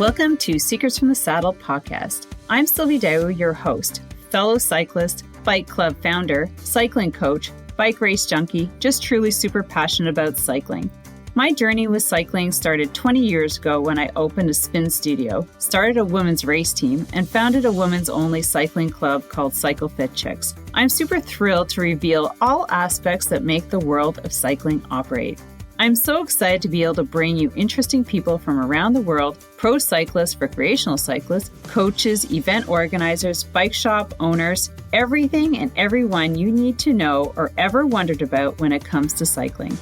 Welcome to Secrets from the Saddle podcast. I'm Sylvie Dow, your host, fellow cyclist, bike club founder, cycling coach, bike race junkie, just truly super passionate about cycling. My journey with cycling started 20 years ago when I opened a spin studio, started a women's race team, and founded a women's only cycling club called Cycle Fit Chicks. I'm super thrilled to reveal all aspects that make the world of cycling operate. I'm so excited to be able to bring you interesting people from around the world, pro cyclists, recreational cyclists, coaches, event organizers, bike shop owners, everything and everyone you need to know or ever wondered about when it comes to cycling.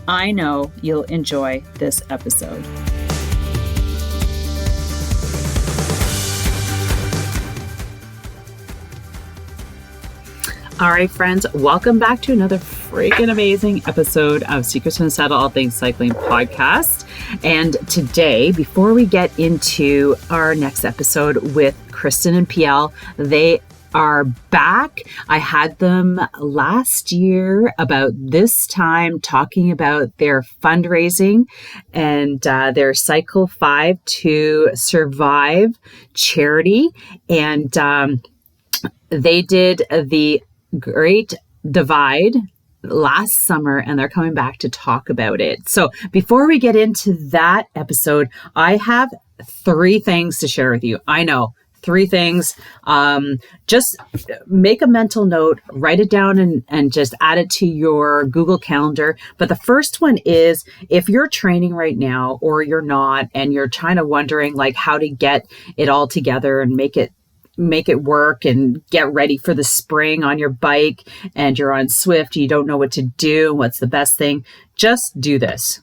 I know you'll enjoy this episode. All right, friends, welcome back to another freaking amazing episode of Secrets from the Saddle, All Things Cycling podcast. And today, before we get into our next episode with Kristen and PL, they are back. I had them last year about this time talking about their fundraising and their Cycle 5 to Survive charity. And they did the Great Divide last summer, and they're coming back to talk about it. So before we get into that episode, I have 3 things to share with you. I know, 3 things. Just make a mental note, write it down and just add it to your Google Calendar. But the first one is, if you're training right now or you're not, and you're kind of wondering like how to get it all together and make it work and get ready for the spring on your bike, and you're on Zwift, you don't know what to do, what's the best thing, just do this.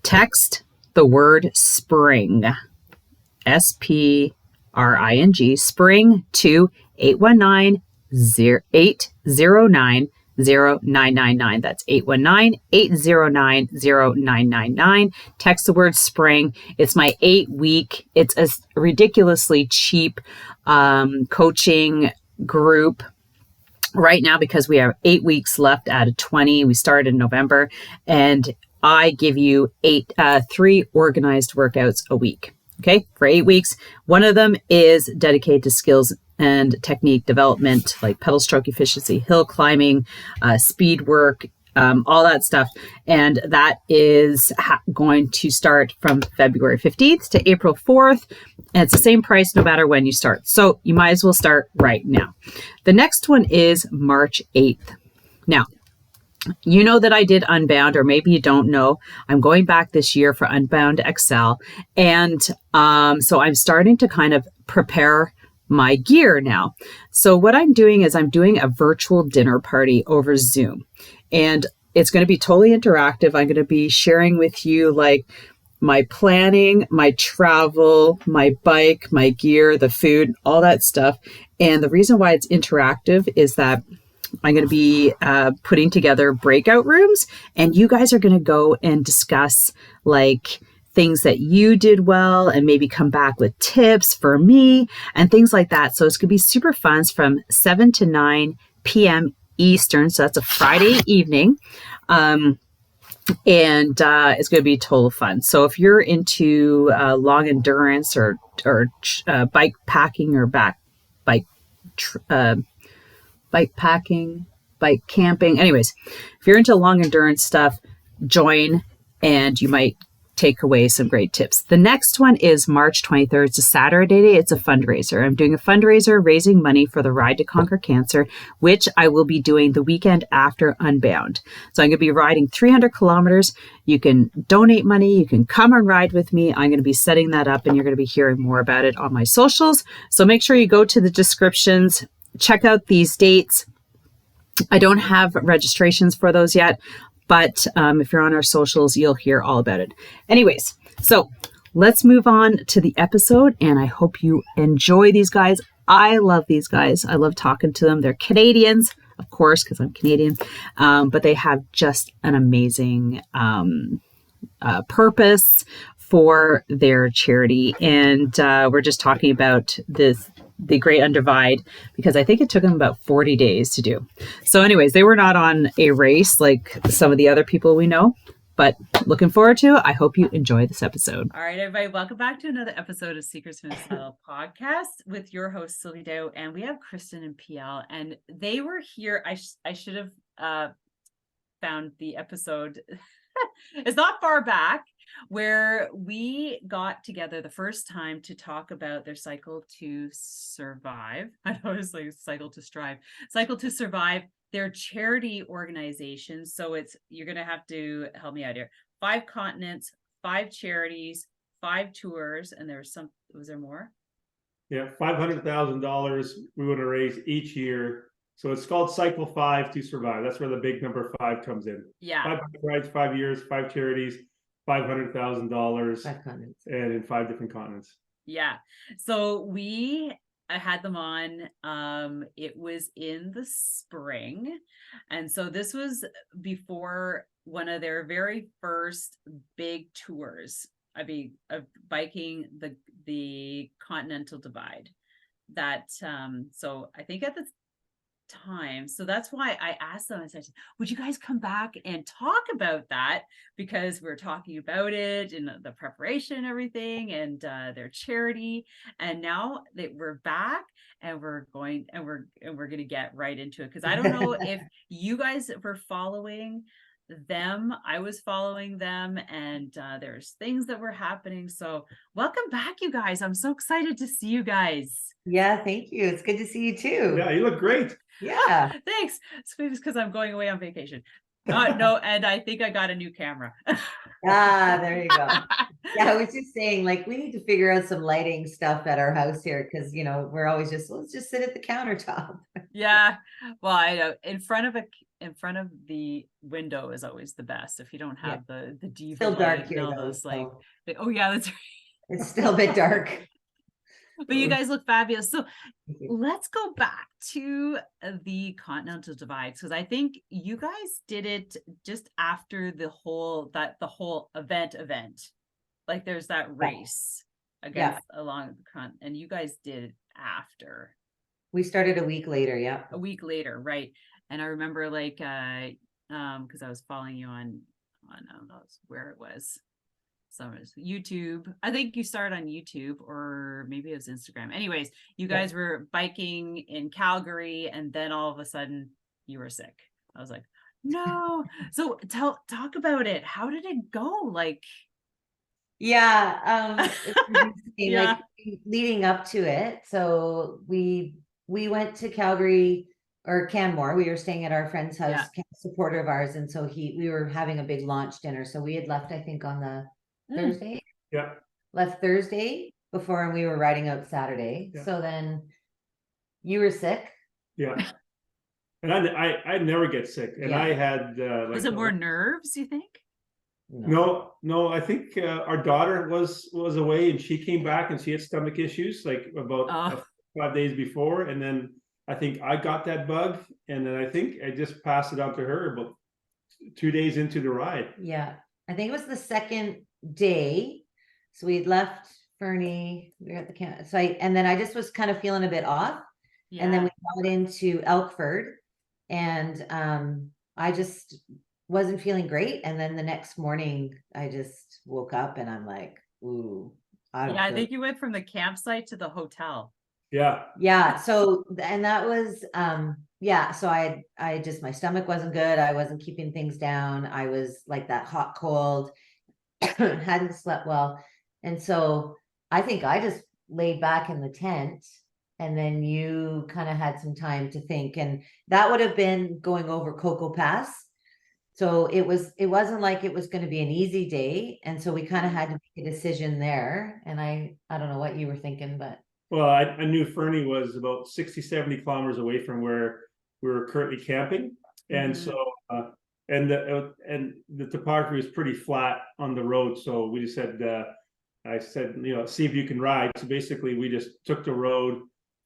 Text the word spring, SPRING, spring to 819-809-0999. That's 819-809-0999. Text the word spring. It's my 8-week. It's a ridiculously cheap coaching group right now because we have 8 weeks left out of 20. We started in November, and I give you 3 organized workouts a week. Okay, for 8 weeks. One of them is dedicated to skills and technique development, like pedal stroke efficiency, hill climbing, speed work, all that stuff. And that is going to start from February 15th to April 4th. And it's the same price no matter when you start. So you might as well start right now. The next one is March 8th. Now, you know that I did Unbound, or maybe you don't know. I'm going back this year for Unbound XL. And so I'm starting to kind of prepare my gear now. So what I'm doing is I'm doing a virtual dinner party over Zoom. And it's going to be totally interactive. I'm going to be sharing with you like my planning, my travel, my bike, my gear, the food, all that stuff. And the reason why it's interactive is that I'm going to be putting together breakout rooms, and you guys are going to go and discuss like things that you did well and maybe come back with tips for me and things like that. So it's going to be super fun. It's from 7 to 9 p.m. Eastern. So that's a Friday evening. And it's going to be total fun. So if you're into long endurance or bike packing or bike packing, bike camping. Anyways, if you're into long endurance stuff, join and you might take away some great tips. The next one is March 23rd. It's a Saturday. It's a fundraiser. I'm doing a fundraiser raising money for the Ride to Conquer Cancer, which I will be doing the weekend after Unbound. So I'm going to be riding 300 kilometers. You can donate money. You can come and ride with me. I'm going to be setting that up, and you're going to be hearing more about it on my socials. So make sure you go to the descriptions, check out these dates. I don't have registrations for those yet, but if you're on our socials, you'll hear all about it. Anyways, so let's move on to the episode, and I hope you enjoy these guys. I love these guys. I love talking to them. They're Canadians, of course, because I'm Canadian, but they have just an amazing purpose for their charity. And we're just talking about the Great Undivide, because I think it took them about 40 days to do. So anyways, they were not on a race like some of the other people we know. But looking forward to it. I hope you enjoy this episode. All right, everybody, welcome back to another episode of Secrets from the Saddle podcast with your host, Sylvie Doe, and we have Kristen and PL, and they were here. I should have found the episode. It's not far back, where we got together the first time to talk about their Cycle to Survive. I know it's like Cycle to Strive, Cycle to Survive, their charity organization. So you're going to have to help me out here. 5 continents, 5 charities, 5 tours. And was there more? Yeah, $500,000 we want to raise each year. So it's called Cycle 5 to Survive. That's where the big number 5 comes in. Yeah. 5 rides, 5 years, 5 charities, $500,000, 5 continents, and in 5 different continents. Yeah. So I had them on. It was in the spring. And so this was before one of their very first big tours. Of biking the Continental Divide. So I think at the time, so that's why I asked them, I said, would you guys come back and talk about that, because we're talking about it and the preparation and everything, and their charity, and now that we're back and we're going to get right into it, because I don't know if you guys were following them. I was following them, and there's things that were happening. So welcome back, you guys. I'm so excited to see you guys. Yeah, thank you. It's good to see you too. Yeah, you look great. Yeah. Thanks. It's because I'm going away on vacation. No, and I think I got a new camera. There you go. Yeah, I was just saying, like, we need to figure out some lighting stuff at our house here, because we're always let's just sit at the countertop. Yeah. Well, I know in front of the window is always the best. If you don't have the diva Still dark light, here, though, those like, so. oh yeah, that's right. It's still a bit dark. But you guys look fabulous. So let's go back to the Continental Divide, because I think you guys did it just after the whole event. Like there's that race along the continent, and you guys did it after. We started a week later. Yeah. A week later, right? And I remember because I was following you on I don't know where it was. So it was YouTube. I think you started on YouTube, or maybe it was Instagram. Anyways, you guys were biking in Calgary, and then all of a sudden you were sick. I was like, no. So talk about it. How did it go? Like, yeah, yeah. Like leading up to it. So we went to Calgary or Canmore. We were staying at our friend's house, supporter of ours, and so we were having a big launch dinner. So we had left, I think, on the Thursday. Yeah. Left Thursday before, and we were riding out Saturday. Yeah. So then you were sick. Yeah. And I never get sick. And I had was it more nerves, you think? No, I think our daughter was away, and she came back and she had stomach issues like about 5 days before. And then I think I got that bug, and then I think I just passed it on to her about 2 days into the ride. Yeah. I think it was the second day. So we'd left Fernie, we were at the camp. So and then I just was kind of feeling a bit off. Yeah. And then we got into Elkford, and I just wasn't feeling great. And then the next morning I just woke up and I'm like, ooh, I think you went from the campsite to the hotel. Yeah. Yeah. So, and that was, so I just, my stomach wasn't good. I wasn't keeping things down. I was like that hot, cold, hadn't slept well. And so I think I just laid back in the tent, and then you kind of had some time to think, and that would have been going over Cocoa Pass. So it wasn't like it was going to be an easy day. And so we kind of had to make a decision there. And I don't know what you were thinking, but. Well, I knew Fernie was about 60, 70 kilometers away from where we were currently camping. And so, and the topography was pretty flat on the road. So we just said, I said, see if you can ride. So basically we just took the road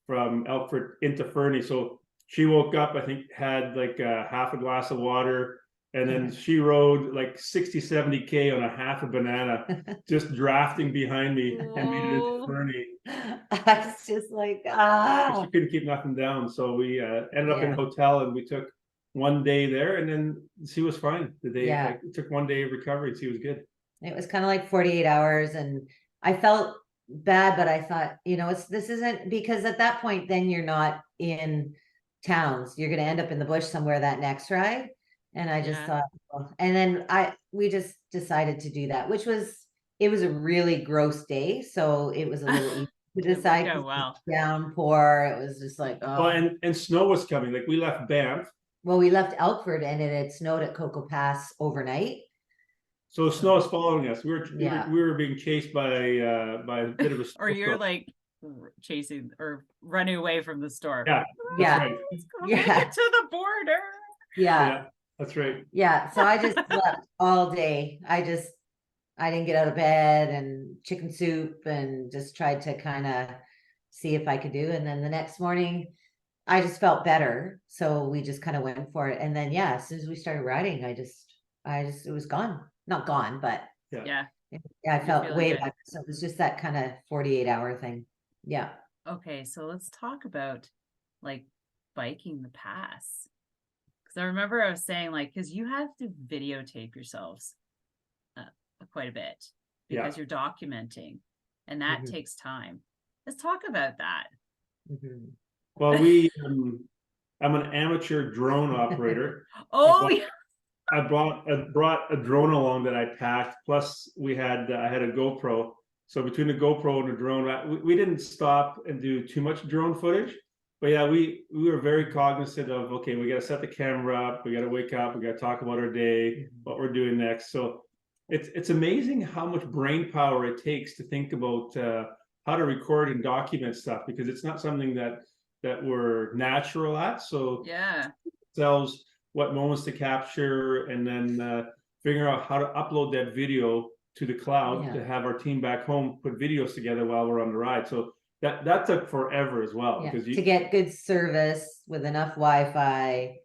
from Elkford into Fernie. So she woke up, I think had like half a glass of water. And then she rode like 60, 70K on a half a banana, just drafting behind me and made it into Fernie. I was just like, She couldn't keep nothing down. So we ended up in a hotel, and we took one day there, and then C was fine. The day, Yeah. like, it took one day of recovery, and C was good. It was kind of like 48 hours, and I felt bad, but I thought, this isn't, because at that point, then you're not in towns. You're going to end up in the bush somewhere that next ride. And I just thought, and then we just decided to do that, it was a really gross day. So it was a little easy to decide. Downpour. It was just like, oh. Well, and snow was coming. Like, we left Banff. Well, we left Elkford, and it had snowed at Cocoa Pass overnight. So snow is following us. We were being chased by a bit of a or you're like chasing or running away from the storm. Yeah. Right. Get to the border. Yeah. That's right. Yeah. So I just slept all day. I didn't get out of bed, and chicken soup, and just tried to kind of see if I could do. And then the next morning I just felt better. So we just kind of went for it. And then, as soon as we started riding, it was gone. Not gone, but I felt way better. So it was just that kind of 48-hour thing. Yeah. Okay. So let's talk about like biking the pass. Because I remember I was saying, like, because you have to videotape yourselves quite a bit because you're documenting, and that takes time. Let's talk about that. Well, I'm an amateur drone operator. I brought a drone along that I packed. Plus, I had a GoPro. So between the GoPro and the drone, we didn't stop and do too much drone footage. But we were very cognizant of, okay, we got to set the camera up. We got to wake up. We got to talk about our day, what we're doing next. So it's amazing how much brain power it takes to think about how to record and document stuff, because it's not something that we're natural at. So tells what moments to capture, and then figure out how to upload that video to the cloud to have our team back home put videos together while we're on the ride. So that took forever as well, because to get good service with enough Wi-Fi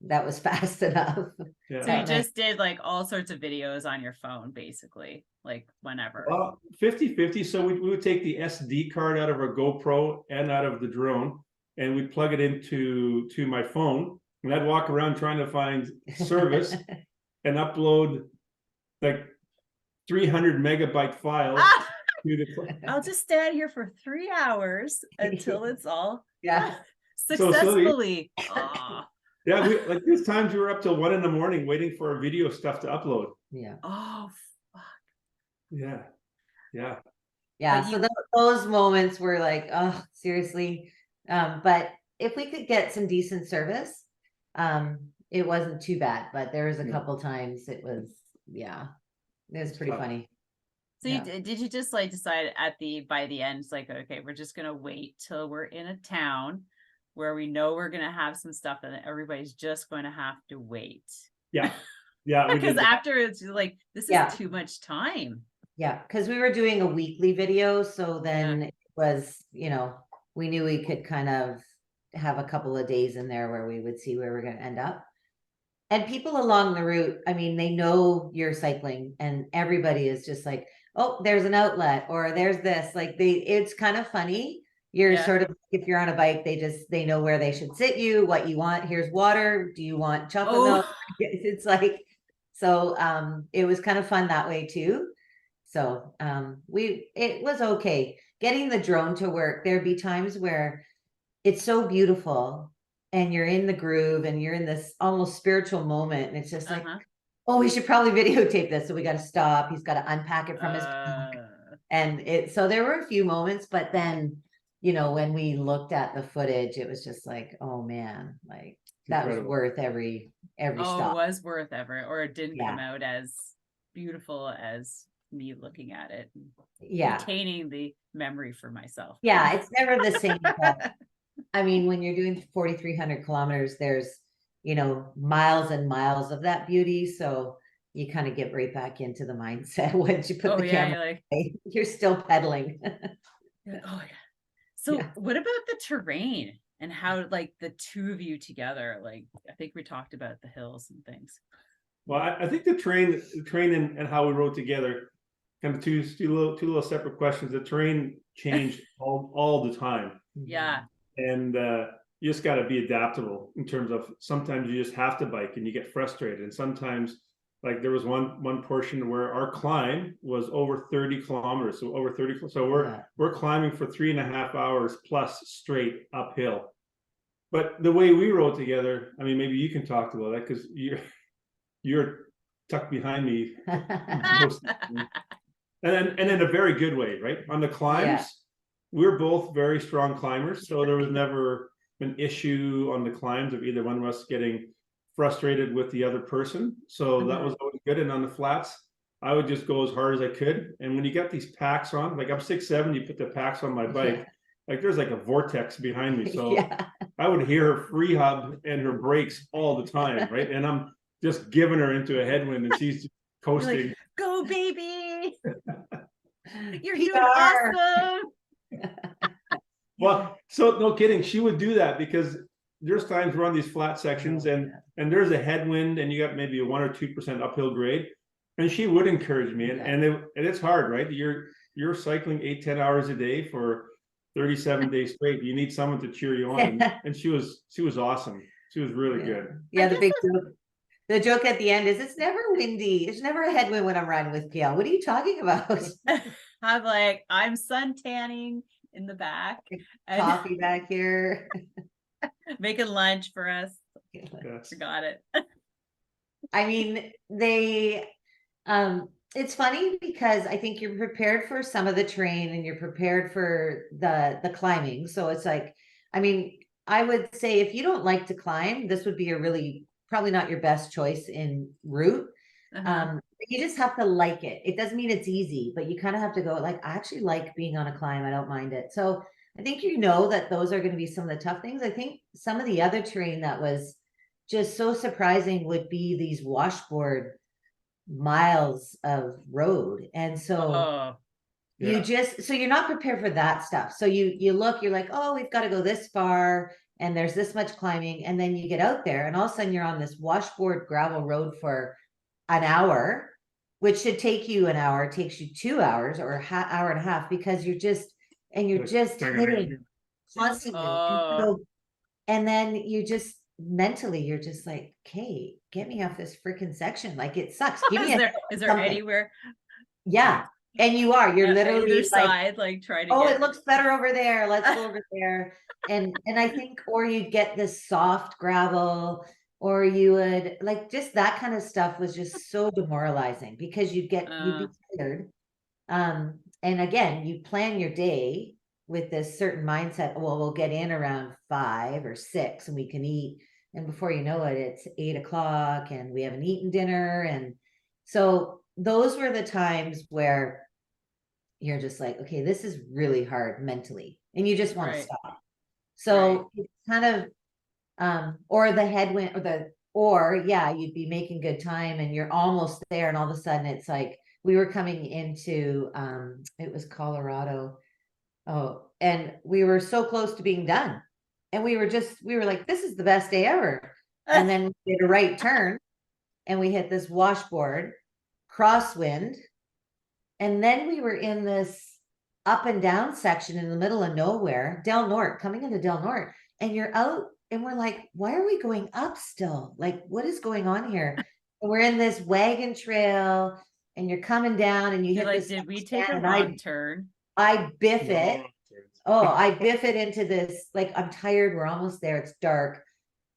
that was fast enough. So you just did like all sorts of videos on your phone, basically, like whenever. 50-50. So we would take the SD card out of our GoPro and out of the drone, and we'd plug it into my phone, and I'd walk around trying to find service and upload like 300 megabyte files. I'll just stand here for 3 hours until it's all So successfully. like there's times we were up till 1 a.m. waiting for our video stuff to upload. Oh, fuck. Yeah. So those moments were like, oh, seriously. But if we could get some decent service, it wasn't too bad. But there was a couple times it was pretty funny. So did you just like decide by the end, it's like, okay, we're just gonna wait till we're in a town where we know we're gonna have some stuff, and everybody's just going to have to wait? Yeah. Because after it's like, this is too much time. Yeah, because we were doing a weekly video, so then it was, we knew we could kind of have a couple of days in there where we would see where we're going to end up. And people along the route, I mean, they know you're cycling, and everybody is just like, oh, there's an outlet, or there's this. Like it's kind of funny. You're sort of, if you're on a bike, they know where they should sit you, what you want. Here's water. Do you want chocolate milk? It's like, so it was kind of fun that way too. So it was okay. Getting the drone to work, there'd be times where it's so beautiful and you're in the groove and you're in this almost spiritual moment, and it's just like, oh, we should probably videotape this. So we got to stop. He's got to unpack it from his pack. And so there were a few moments, but then, when we looked at the footage, it was just like, oh man, like that was worth every stop. It was worth every, or it didn't come out as beautiful as me looking at it. Retaining the memory for myself. Yeah, it's never the same. I mean, when you're doing 4,300 kilometers, there's, miles and miles of that beauty. So you kind of get right back into the mindset once you put the camera away. You're still pedaling. So what about the terrain and how, like, the two of you together? Like, I think we talked about the hills and things. Well, I think the terrain and how we rode together, kind of two little separate questions. The terrain changed all the time. Yeah. And you just got to be adaptable in terms of sometimes you just have to bike and you get frustrated. And sometimes, like there was one portion where our climb was over 30 kilometers. So over 30. So we're climbing for 3.5 hours plus straight uphill. But the way we rode together, I mean, maybe you can talk about that because you're tucked behind me most and in a very good way, right? On the climbs, we're both very strong climbers, so there was never an issue on the climbs of either one of us getting frustrated with the other person. So that was always good. And on the flats, I would just go as hard as I could. And when you got these packs on, like I'm 6'7", you put the packs on my bike, like there's like a vortex behind me. So I would hear her free hub and her brakes all the time, right? And I'm just giving her into a headwind and she's just coasting. Like, go baby. You're doing awesome. Well, so no kidding, she would do that because there's times we're on these flat sections and there's a headwind and you got maybe a 1 or 2% uphill grade, and she would encourage me. And it's hard, right? You're cycling 8-10 hours a day for 37 days straight. You need someone to cheer you on, and she was awesome. She was really good. Yeah, the joke at the end is it's never windy. It's never a headwind when I'm riding with PL. What are you talking about? I'm like, I'm sun tanning in the back. Coffee back here. Making lunch for us. Yes. Forgot it. I mean, it's funny because I think you're prepared for some of the terrain and you're prepared for the climbing. So it's like, I mean, I would say if you don't like to climb, this would be a really probably not your best choice in route. You just have to like it. It doesn't mean it's easy, but you kind of have to go like, I actually like being on a climb. I don't mind it. So I think you know that those are going to be some of the tough things. I think some of the other terrain that was just so surprising would be these washboard miles of road. And so so you're not prepared for that stuff. So you look, you're like, oh, we've got to go this far and there's this much climbing. And then you get out there and all of a sudden you're on this washboard gravel road for an hour, which should take you an hour. It takes you 2 hours or hour and a half because you're just hitting constantly. And then you just mentally, you're just like, okay, get me off this freaking section. Like it sucks. Give me is there anywhere? Yeah. And you're literally side, like trying to it looks better over there. Let's go over there. And I think, or you'd get this soft gravel, or you would like just that kind of stuff was just so demoralizing because you'd be tired. And again, you plan your day with this certain mindset. Well, we'll get in around 5 or 6 and we can eat. And before you know it, it's 8 o'clock and we haven't eaten dinner. And so those were the times where you're just like, okay, this is really hard mentally. And you just want to stop. So it's kind of, or the headwind you'd be making good time and you're almost there. And all of a sudden it's like, we were coming into, it was Colorado. And we were so close to being done. And we were like, this is the best day ever. And then we did a right turn and we hit this washboard, crosswind. And then we were in this up and down section in the middle of nowhere, Del Norte, coming into Del Norte. And you're out and we're like, why are we going up still? Like, what is going on here? And we're in this wagon trail and you're coming down and you hit this. Did we take a wrong turn? I biff it. I biff it into this, like, I'm tired. We're almost there. It's dark.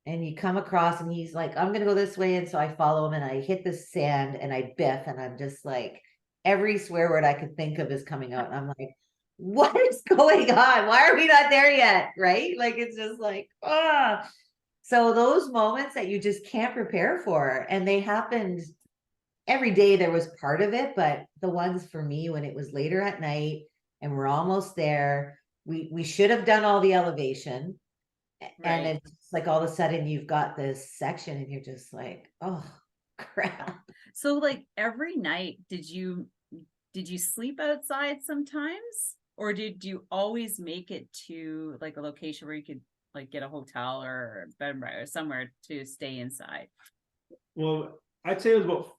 And you come across and he's like, I'm going to go this way. And so I follow him and I hit the sand and I biff. And I'm just like, every swear word I could think of is coming out. And I'm like, what is going on? Why are we not there yet? Right? Like, it's just like, So those moments that you just can't prepare for, and they happened every day. There was part of it, but the ones for me, when it was later at night and we're almost there, we should have done all the elevation. And it's like all of a sudden you've got this section and you're just like, oh crap. So like every night, did you sleep outside sometimes, or did you always make it to like a location where you could like get a hotel or bed and breakfast or somewhere to stay inside? Well, I'd say it was about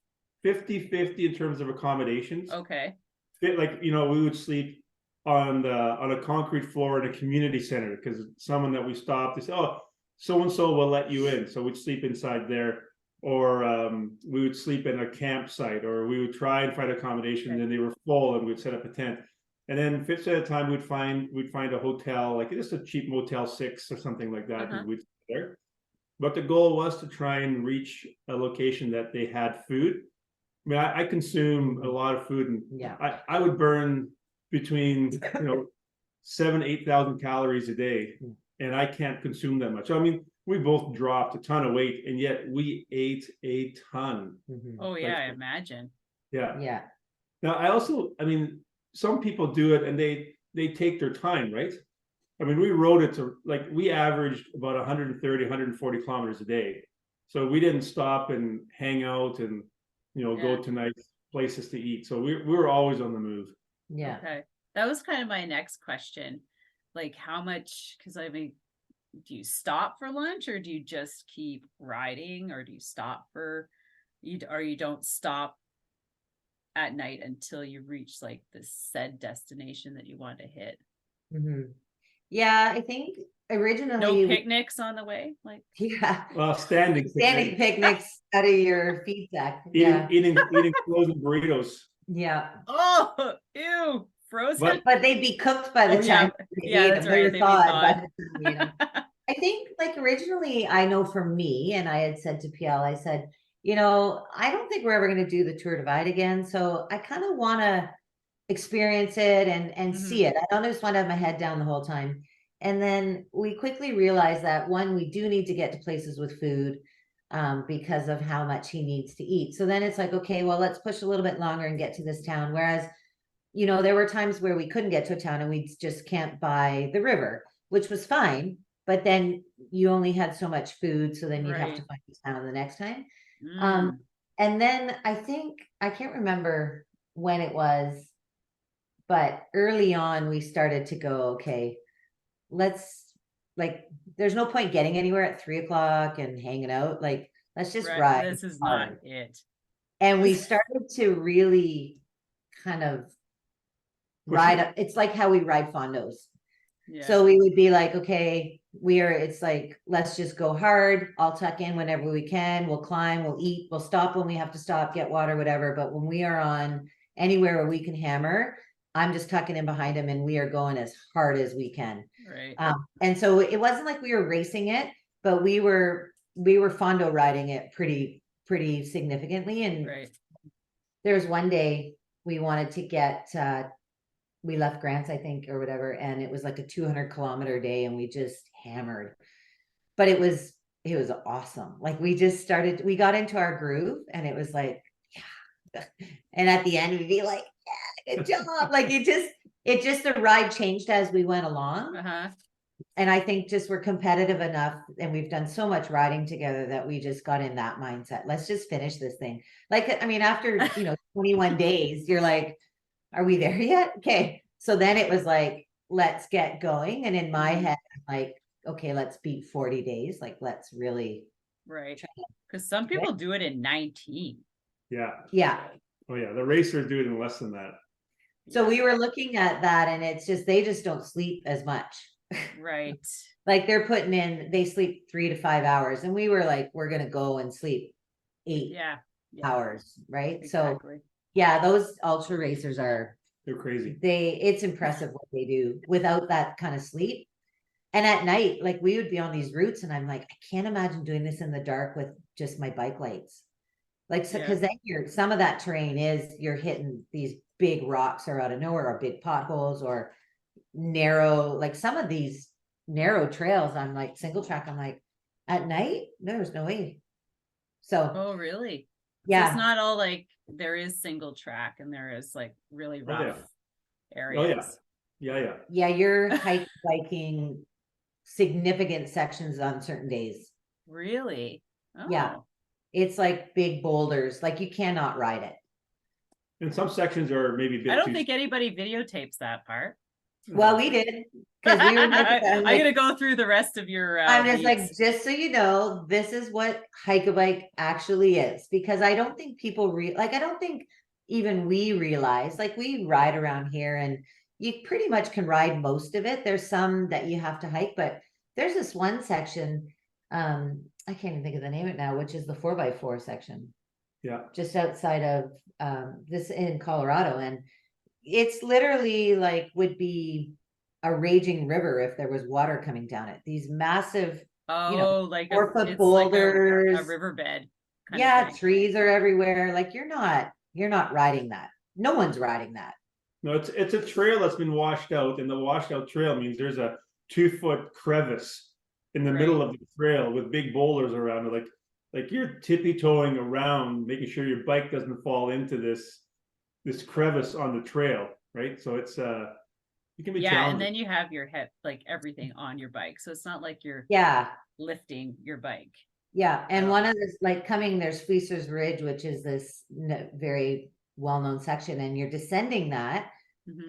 50-50 in terms of accommodations. Okay. Like, we would sleep on a concrete floor in a community center, because someone that we stopped, they said, oh, so and so will let you in, so we'd sleep inside there. Or we would sleep in a campsite, or we would try and find accommodations, and they were full, and we'd set up a tent. And then 5th at a time, we'd find a hotel, like just a cheap Motel 6 or something like that, and we'd stay there. But the goal was to try and reach a location that they had food. I mean, I consume a lot of food, and I would burn between 7,000-8,000 calories a day, and I can't consume that much. So, I mean, we both dropped a ton of weight, and yet we ate a ton. Oh yeah, I imagine. Yeah. Now, I mean, some people do it and they take their time, right? I mean, we rode it to, like, we averaged about 130, 140 kilometers a day. So we didn't stop and hang out and, go to nice places to eat. So we were always on the move. Yeah. Okay. That was kind of my next question. Like, how much, because I mean, do you stop for lunch, or do you just keep riding, or do you stop or you don't stop at night until you reach like the said destination that you want to hit? Yeah, I think originally no picnics on the way, like well, standing picnics out of your feed sack. Eating frozen burritos. Yeah. Oh, ew, frozen. But they'd be cooked by the time. That's right. They'd be thawed. I think, like, originally, I know for me, and I had said to PL, I said, I don't think we're ever going to do the Tour Divide again. So I kind of want to experience it and see it. I don't just want to have my head down the whole time. And then we quickly realized that, one, we do need to get to places with food because of how much he needs to eat. So then it's like, okay, well, let's push a little bit longer and get to this town. Whereas, there were times where we couldn't get to a town and we'd just camp by the river, which was fine. But then you only had so much food. So then you'd have to find a town the next time. And then I think, I can't remember when it was, but early on we started to go, okay, there's no point getting anywhere at 3:00 and hanging out. Like, let's just ride. This is not it. And we started to really kind of ride up. It's like how we ride fondos. Yeah. So we would be like, okay, it's like, let's just go hard. I'll tuck in whenever we can. We'll climb, we'll eat, we'll stop when we have to stop, get water, whatever. But when we are on anywhere where we can hammer, I'm just tucking in behind him and we are going as hard as we can. Right. And so it wasn't like we were racing it, but we were fondo riding it pretty significantly. And there was one day we wanted to get, we left Grants, I think, or whatever. And it was like a 200-kilometer day and we just hammered, but it was awesome. Like, we got into our groove and it was like, yeah. And at the end we'd be like, yeah, good job. Like, it just, the ride changed as we went along. And I think just we're competitive enough and we've done so much riding together that we just got in that mindset. Let's just finish this thing. Like, I mean, after, 21 days, you're like, are we there yet? Okay. So then it was like, let's get going. And in my head, I'm like, okay, let's beat 40 days. Like, let's really. Right. Because some people do it in 19. Yeah. Yeah. Oh yeah. The racers do it in less than that. So we were looking at that and it's just, they just don't sleep as much. Right. Like, they sleep 3 to 5 hours. And we were like, we're going to go and sleep 8 hours. Right. Exactly. So yeah, those ultra racers they're crazy. It's impressive what they do without that kind of sleep. And at night, like, we would be on these routes and I'm like, I can't imagine doing this in the dark with just my bike lights. Like, so, cause then some of that terrain you're hitting these big rocks or out of nowhere, or big potholes or narrow, like some of these narrow trails. I'm like, single track. I'm like, at night, there's no way. So. Oh, really? Yeah. So it's not all like, there is single track and there is like really rough areas. Yeah, you're biking significant sections on certain days. Really? Oh. Yeah, it's like big boulders, like you cannot ride it. And some sections are maybe I don't think anybody videotapes that part. Well, we did, because we were I'm gonna go through the rest of your I'm just like, just so you know, this is what hike-a-bike actually is, because I don't think people I don't think even we realize, like, we ride around here and you pretty much can ride most of it. There's some that you have to hike, but there's this one section, I can't even think of the name of it now, which is the 4x4 section. Yeah. Just outside of this in Colorado. And it's literally like would be a raging river if there was water coming down it. These massive, like 4-foot it's boulders, like a riverbed. Yeah, trees are everywhere. Like you're not riding that. No one's riding that. No, it's a trail that's been washed out, and the washed out trail means there's a 2-foot crevice in the middle of the trail with big boulders around it. Like you're tippy-toeing around, making sure your bike doesn't fall into this crevice on the trail, right? So it's it can be challenging. And then you have your head, like everything on your bike, so it's not like you're lifting your bike. Yeah, and one of this, like coming, there's Fleecer's Ridge, which is this very well-known section, and you're descending that,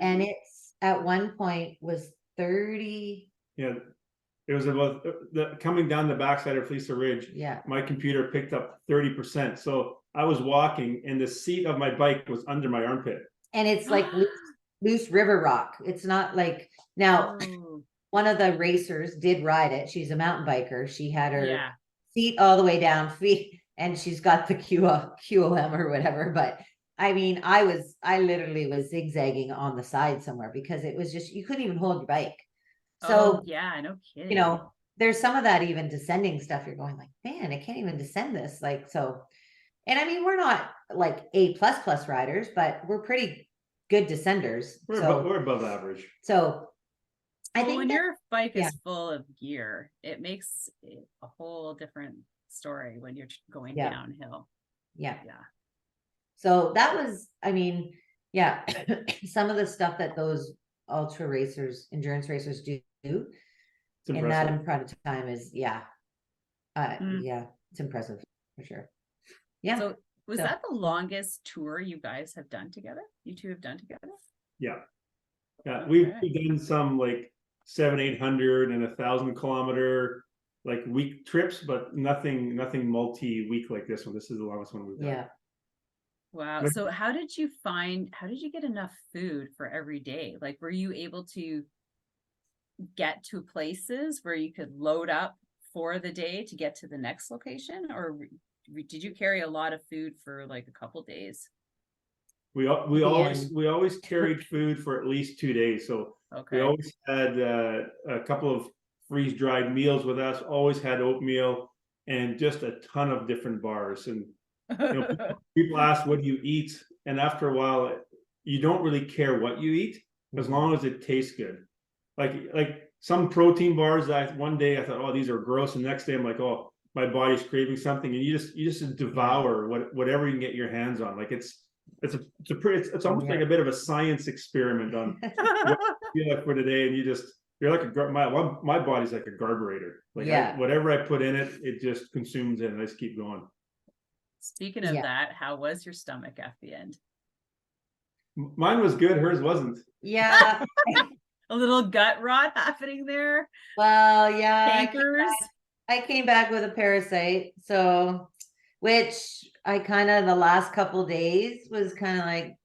and it's at one point was 30. Yeah, it was about coming down the backside of Fleecer Ridge. Yeah, my computer picked up 30%, so I was walking, and the seat of my bike was under my armpit. And it's like loose river rock. It's not like now. One of the racers did ride it. She's a mountain biker. She had her feet all the way down, feet, and she's got the QOM or whatever. But I mean, I literally was zigzagging on the side somewhere because it was just, you couldn't even hold your bike. So no kidding. There's some of that even descending stuff. You're going like, man, I can't even descend this. Like, so, and I mean, we're not like A++ riders, but we're pretty good descenders. We're above average. So I think when your bike is full of gear, it makes a whole different story when you're going downhill. Yeah. So that was, I mean, some of the stuff that those ultra racers, endurance racers do in that amount of time is, it's impressive for sure. Yeah. So was that the longest tour you guys have done together? You two have done together? Yeah. We've done some like 700-800 and 1,000-kilometer like week trips, but nothing multi-week like this one. This is the longest one we've done. Yeah. Wow. So how did you get enough food for every day? Like, were you able to get to places where you could load up for the day to get to the next location, or did you carry a lot of food for like a couple days? We always carried food for at least 2 days. So we always had a couple of freeze-dried meals with us, always had oatmeal and just a ton of different bars. And people ask, what do you eat? And after a while, you don't really care what you eat as long as it tastes good. Like some protein bars that one day I thought, oh, these are gross. And the next day I'm like, oh, my body's craving something. And you just devour whatever you can get your hands on. Like it's almost like a bit of a science experiment on what you feel like for today. And you're like my body's like a carburetor. Like whatever I put in it, it just consumes it, and I just keep going. Speaking of that, how was your stomach at the end? Mine was good. Hers wasn't. Yeah. A little gut rot happening there. Well, yeah. I came back with a parasite. So, which I kind of the last couple of days was kind of like,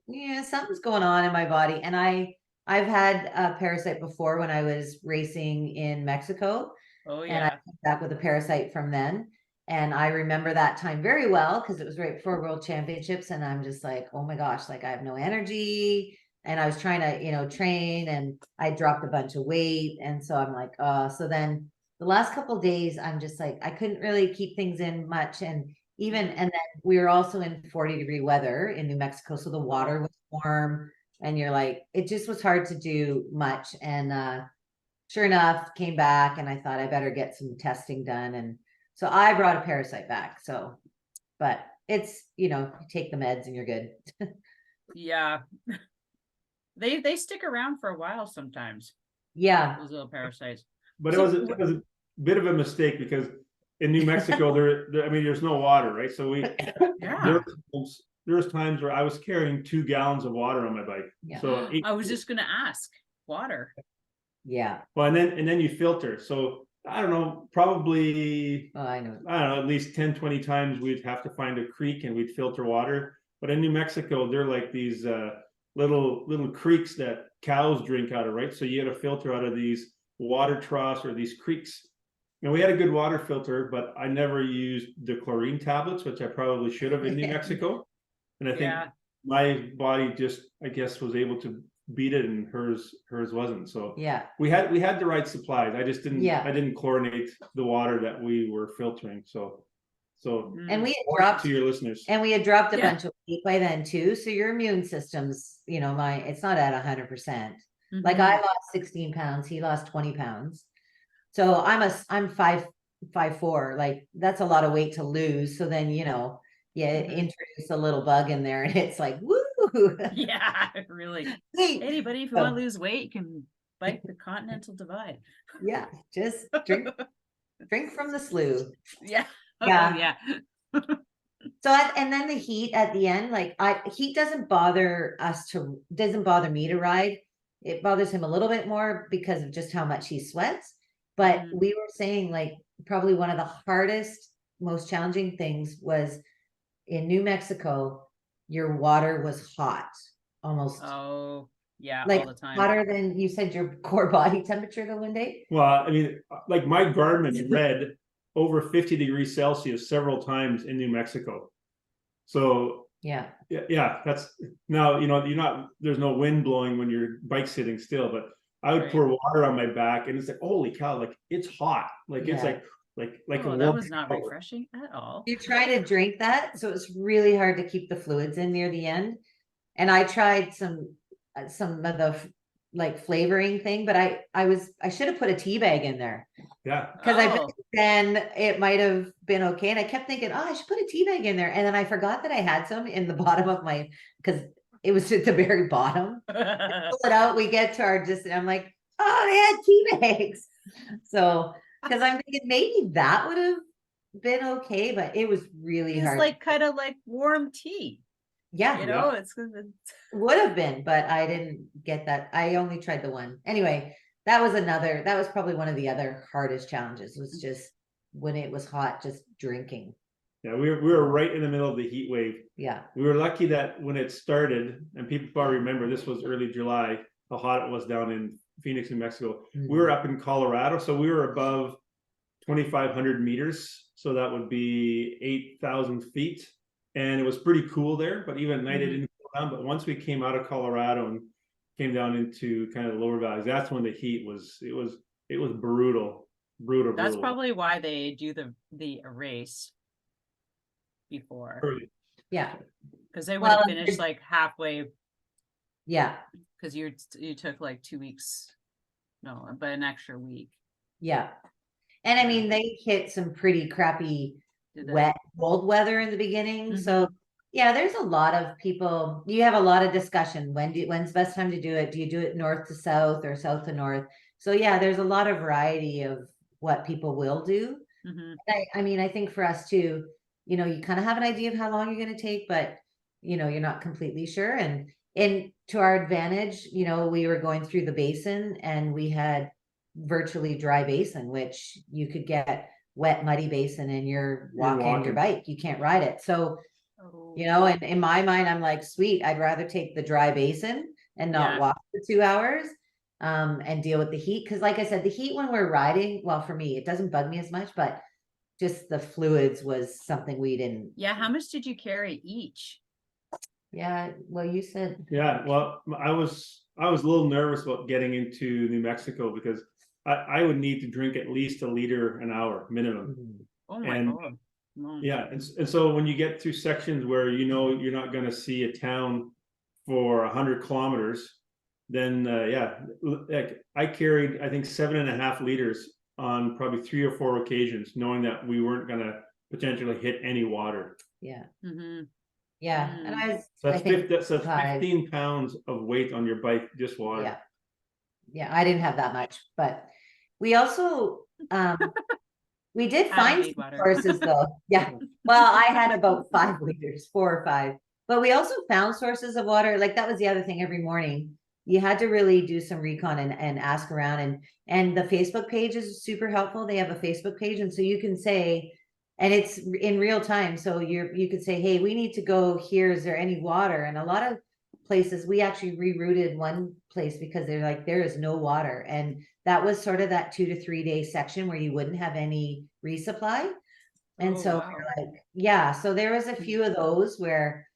something's going on in my body. And I've had a parasite before when I was racing in Mexico. Oh yeah. And I came back with a parasite from then. And I remember that time very well because it was right before World Championships. And I'm just like, oh my gosh, like I have no energy. And I was trying to, train, and I dropped a bunch of weight. And so I'm like, so then the last couple of days, I'm just like, I couldn't really keep things in much. And then we were also in 40-degree weather in New Mexico. So the water was warm, and you're like, it just was hard to do much. And sure enough, came back, and I thought I better get some testing done. And so I brought a parasite back. So, but it's, you take the meds and you're good. Yeah. They stick around for a while sometimes. Yeah. Those little parasites. But it was a bit of a mistake because in New Mexico, there's no water, right? So there was times where I was carrying 2 gallons of water on my bike. Yeah. So I was just going to ask, water. Yeah. Well, and then you filter. So I don't know, probably, I don't know, at least 10, 20 times we'd have to find a creek and we'd filter water. But in New Mexico, they're like these little creeks that cows drink out of, right? So you had to filter out of these water troughs or these creeks. And we had a good water filter, but I never used the chlorine tablets, which I probably should have in New Mexico. And I think my body just, I guess, was able to beat it, and hers wasn't. So Yeah. we had the right supplies. I just didn't Yeah. I didn't chlorinate the water that we were filtering. So And we had warning dropped to your listeners. and we had dropped a Yeah. bunch of weight by then too. So your immune system's, you know, it's not at 100%. Like I lost 16 pounds, he lost 20 pounds. So I'm 5'4", like that's a lot of weight to lose. So then, you know, introduce a little bug in there and it's like, woo. Yeah, really. Anybody, if you want to lose weight, you can bike the Continental Divide. Yeah, just drink from the slough. Yeah. Yeah. Yeah. So, and then the heat at the end, like heat doesn't bother me to ride. It bothers him a little bit more because of just how much he sweats. But we were saying like probably one of the hardest, most challenging things was in New Mexico, your water was hot, almost. Oh, yeah, like all the time. Hotter than you said your core body temperature the one day. Well, I mean, like my Garmin read over 50 degrees Celsius several times in New Mexico. So yeah, that's now, you know, there's no wind blowing when you're bike sitting still, but I would pour water on my back and it's like, holy cow, like it's hot. Like it's like oh, that was not refreshing at all. You try to drink that, so it's really hard to keep the fluids in near the end. And I tried some of the like flavoring thing, but I should have put a tea bag in there. Yeah. Because I bet then it might have been okay. And I kept thinking, oh, I should put a tea bag in there. And then I forgot that I had some in the bottom of my, because it was at the very bottom. Pull it out, we get to our distance. I'm like, oh, they had tea bags. So, because I'm thinking maybe that would have been okay, but it was really hard. It's like kind of like warm tea. Yeah. You know, it's would have been, but I didn't get that. I only tried the one. Anyway, that was probably one of the other hardest challenges, was just when it was hot, just drinking. Yeah, we were right in the middle of the heat wave. Yeah. We were lucky that when it started, and people probably remember this was early July, how hot it was down in Phoenix, New Mexico. We were up in Colorado, so we were above 2,500 meters. So that would be 8,000 feet. And it was pretty cool there, but even at night it didn't cool down. But once we came out of Colorado and came down into kind of the lower valleys, that's when the heat was brutal. That's probably why they do the race before. Early. Yeah. Because they would have finished like halfway. Yeah. Because you took like 2 weeks, but an extra week. Yeah. And I mean, they hit some pretty crappy wet, cold weather in the beginning. So yeah, there's a lot of people, you have a lot of discussion. When's the best time to do it? Do you do it north to south or south to north? So yeah, there's a lot of variety of what people will do. I mean, I think for us too, you know, you kind of have an idea of how long you're going to take, but you know, you're not completely sure. And to our advantage, you know, we were going through the basin and we had virtually dry basin, which you could get wet, muddy basin and you're walking your bike. You can't ride it. So, you know, and in my mind, I'm like, sweet, I'd rather take the dry basin and not walk for 2 hours and deal with the heat. Because like I said, the heat when we're riding, well, for me, it doesn't bug me as much, but just the fluids was something we didn't. Yeah. How much did you carry each? Yeah. Well, you said. Yeah. Well, I was a little nervous about getting into New Mexico because I would need to drink at least 1 liter an hour minimum. Oh my God. Yeah. And so when you get through sections where, you know, you're not going to see a town for 100 kilometers, then like I carried, I think 7.5 liters on probably 3 or 4 occasions, knowing that we weren't going to potentially hit any water. Yeah. Yeah. And that's 15 pounds of weight on your bike, just water. Yeah. Yeah. I didn't have that much, but we also, we did find some sources though. Yeah. Well, I had about 5 liters, 4 or 5, but we also found sources of water. Like that was the other thing every morning. You had to really do some recon and ask around, and the Facebook page is super helpful. They have a Facebook page. And so you can say, and it's in real time. So you could say, hey, we need to go here. Is there any water? And a lot of places, we actually rerouted one place because they're like, there is no water. And that was sort of that 2 to 3 day section where you wouldn't have any resupply. And Oh, so wow. we're like, yeah, so there was a few of those where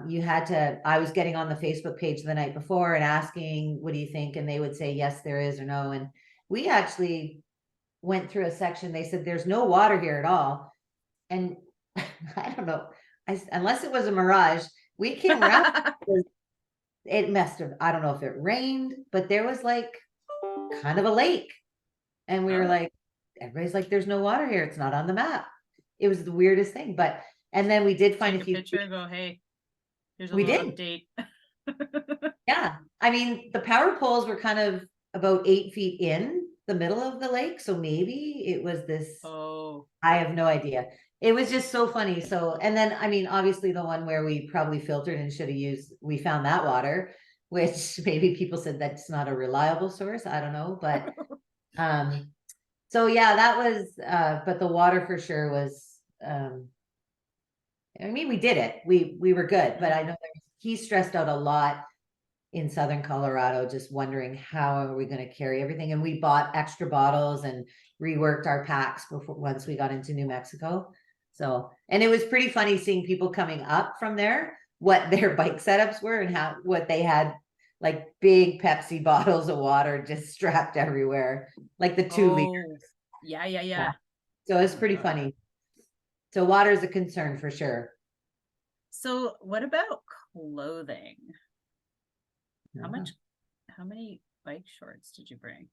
you had to, I was getting on the Facebook page the night before and asking, what do you think? And they would say, yes, there is, or no. And we actually went through a section. They said, there's no water here at all. And I don't know, unless it was a mirage, we came around. It must have, I don't know if it rained, but there was like kind of a lake. And we were like, everybody's like, there's no water here. It's not on the map. It was the weirdest thing. But, and then we did find Take a few picture and go, hey, here's a We little did. update. Yeah. I mean, the power poles were kind of about 8 feet in the middle of the lake. So maybe it was this, Oh, I have no idea. It was just so funny. So, and then, I mean, obviously the one where we probably filtered and should have used, we found that water, which maybe people said that's not a reliable source. I don't know, but, so yeah, that was, but the water for sure was, I mean, we did it. We were good, but I know he stressed out a lot in Southern Colorado, just wondering how are we going to carry everything. And we bought extra bottles and reworked our packs before once we got into New Mexico. So, and it was pretty funny seeing people coming up from there, what their bike setups were and how, what they had, like big Pepsi bottles of water just strapped everywhere, like the 2 liters. Yeah. So it's pretty funny. So water is a concern for sure. So what about clothing? How many bike shorts did you bring?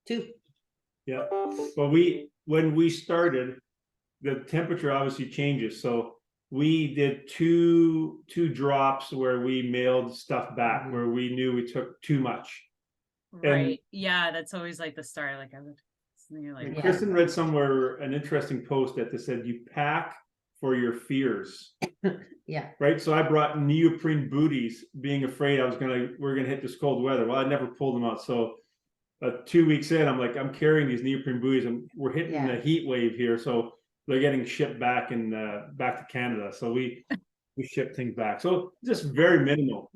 2. Yeah. Well, when we started, the temperature obviously changes. So we did two drops where we mailed stuff back, where we knew we took too much. Right. Yeah, that's always like the start. Like I would, you're like, Kristen read somewhere an interesting post that said you pack for your fears. Yeah. Right. So I brought neoprene booties, being afraid we're gonna hit this cold weather. Well, I never pulled them out. So 2 weeks in, I'm like, I'm carrying these neoprene booties and we're hitting a heat wave here. So they're getting shipped back back to Canada. So we ship things back. So just very minimal.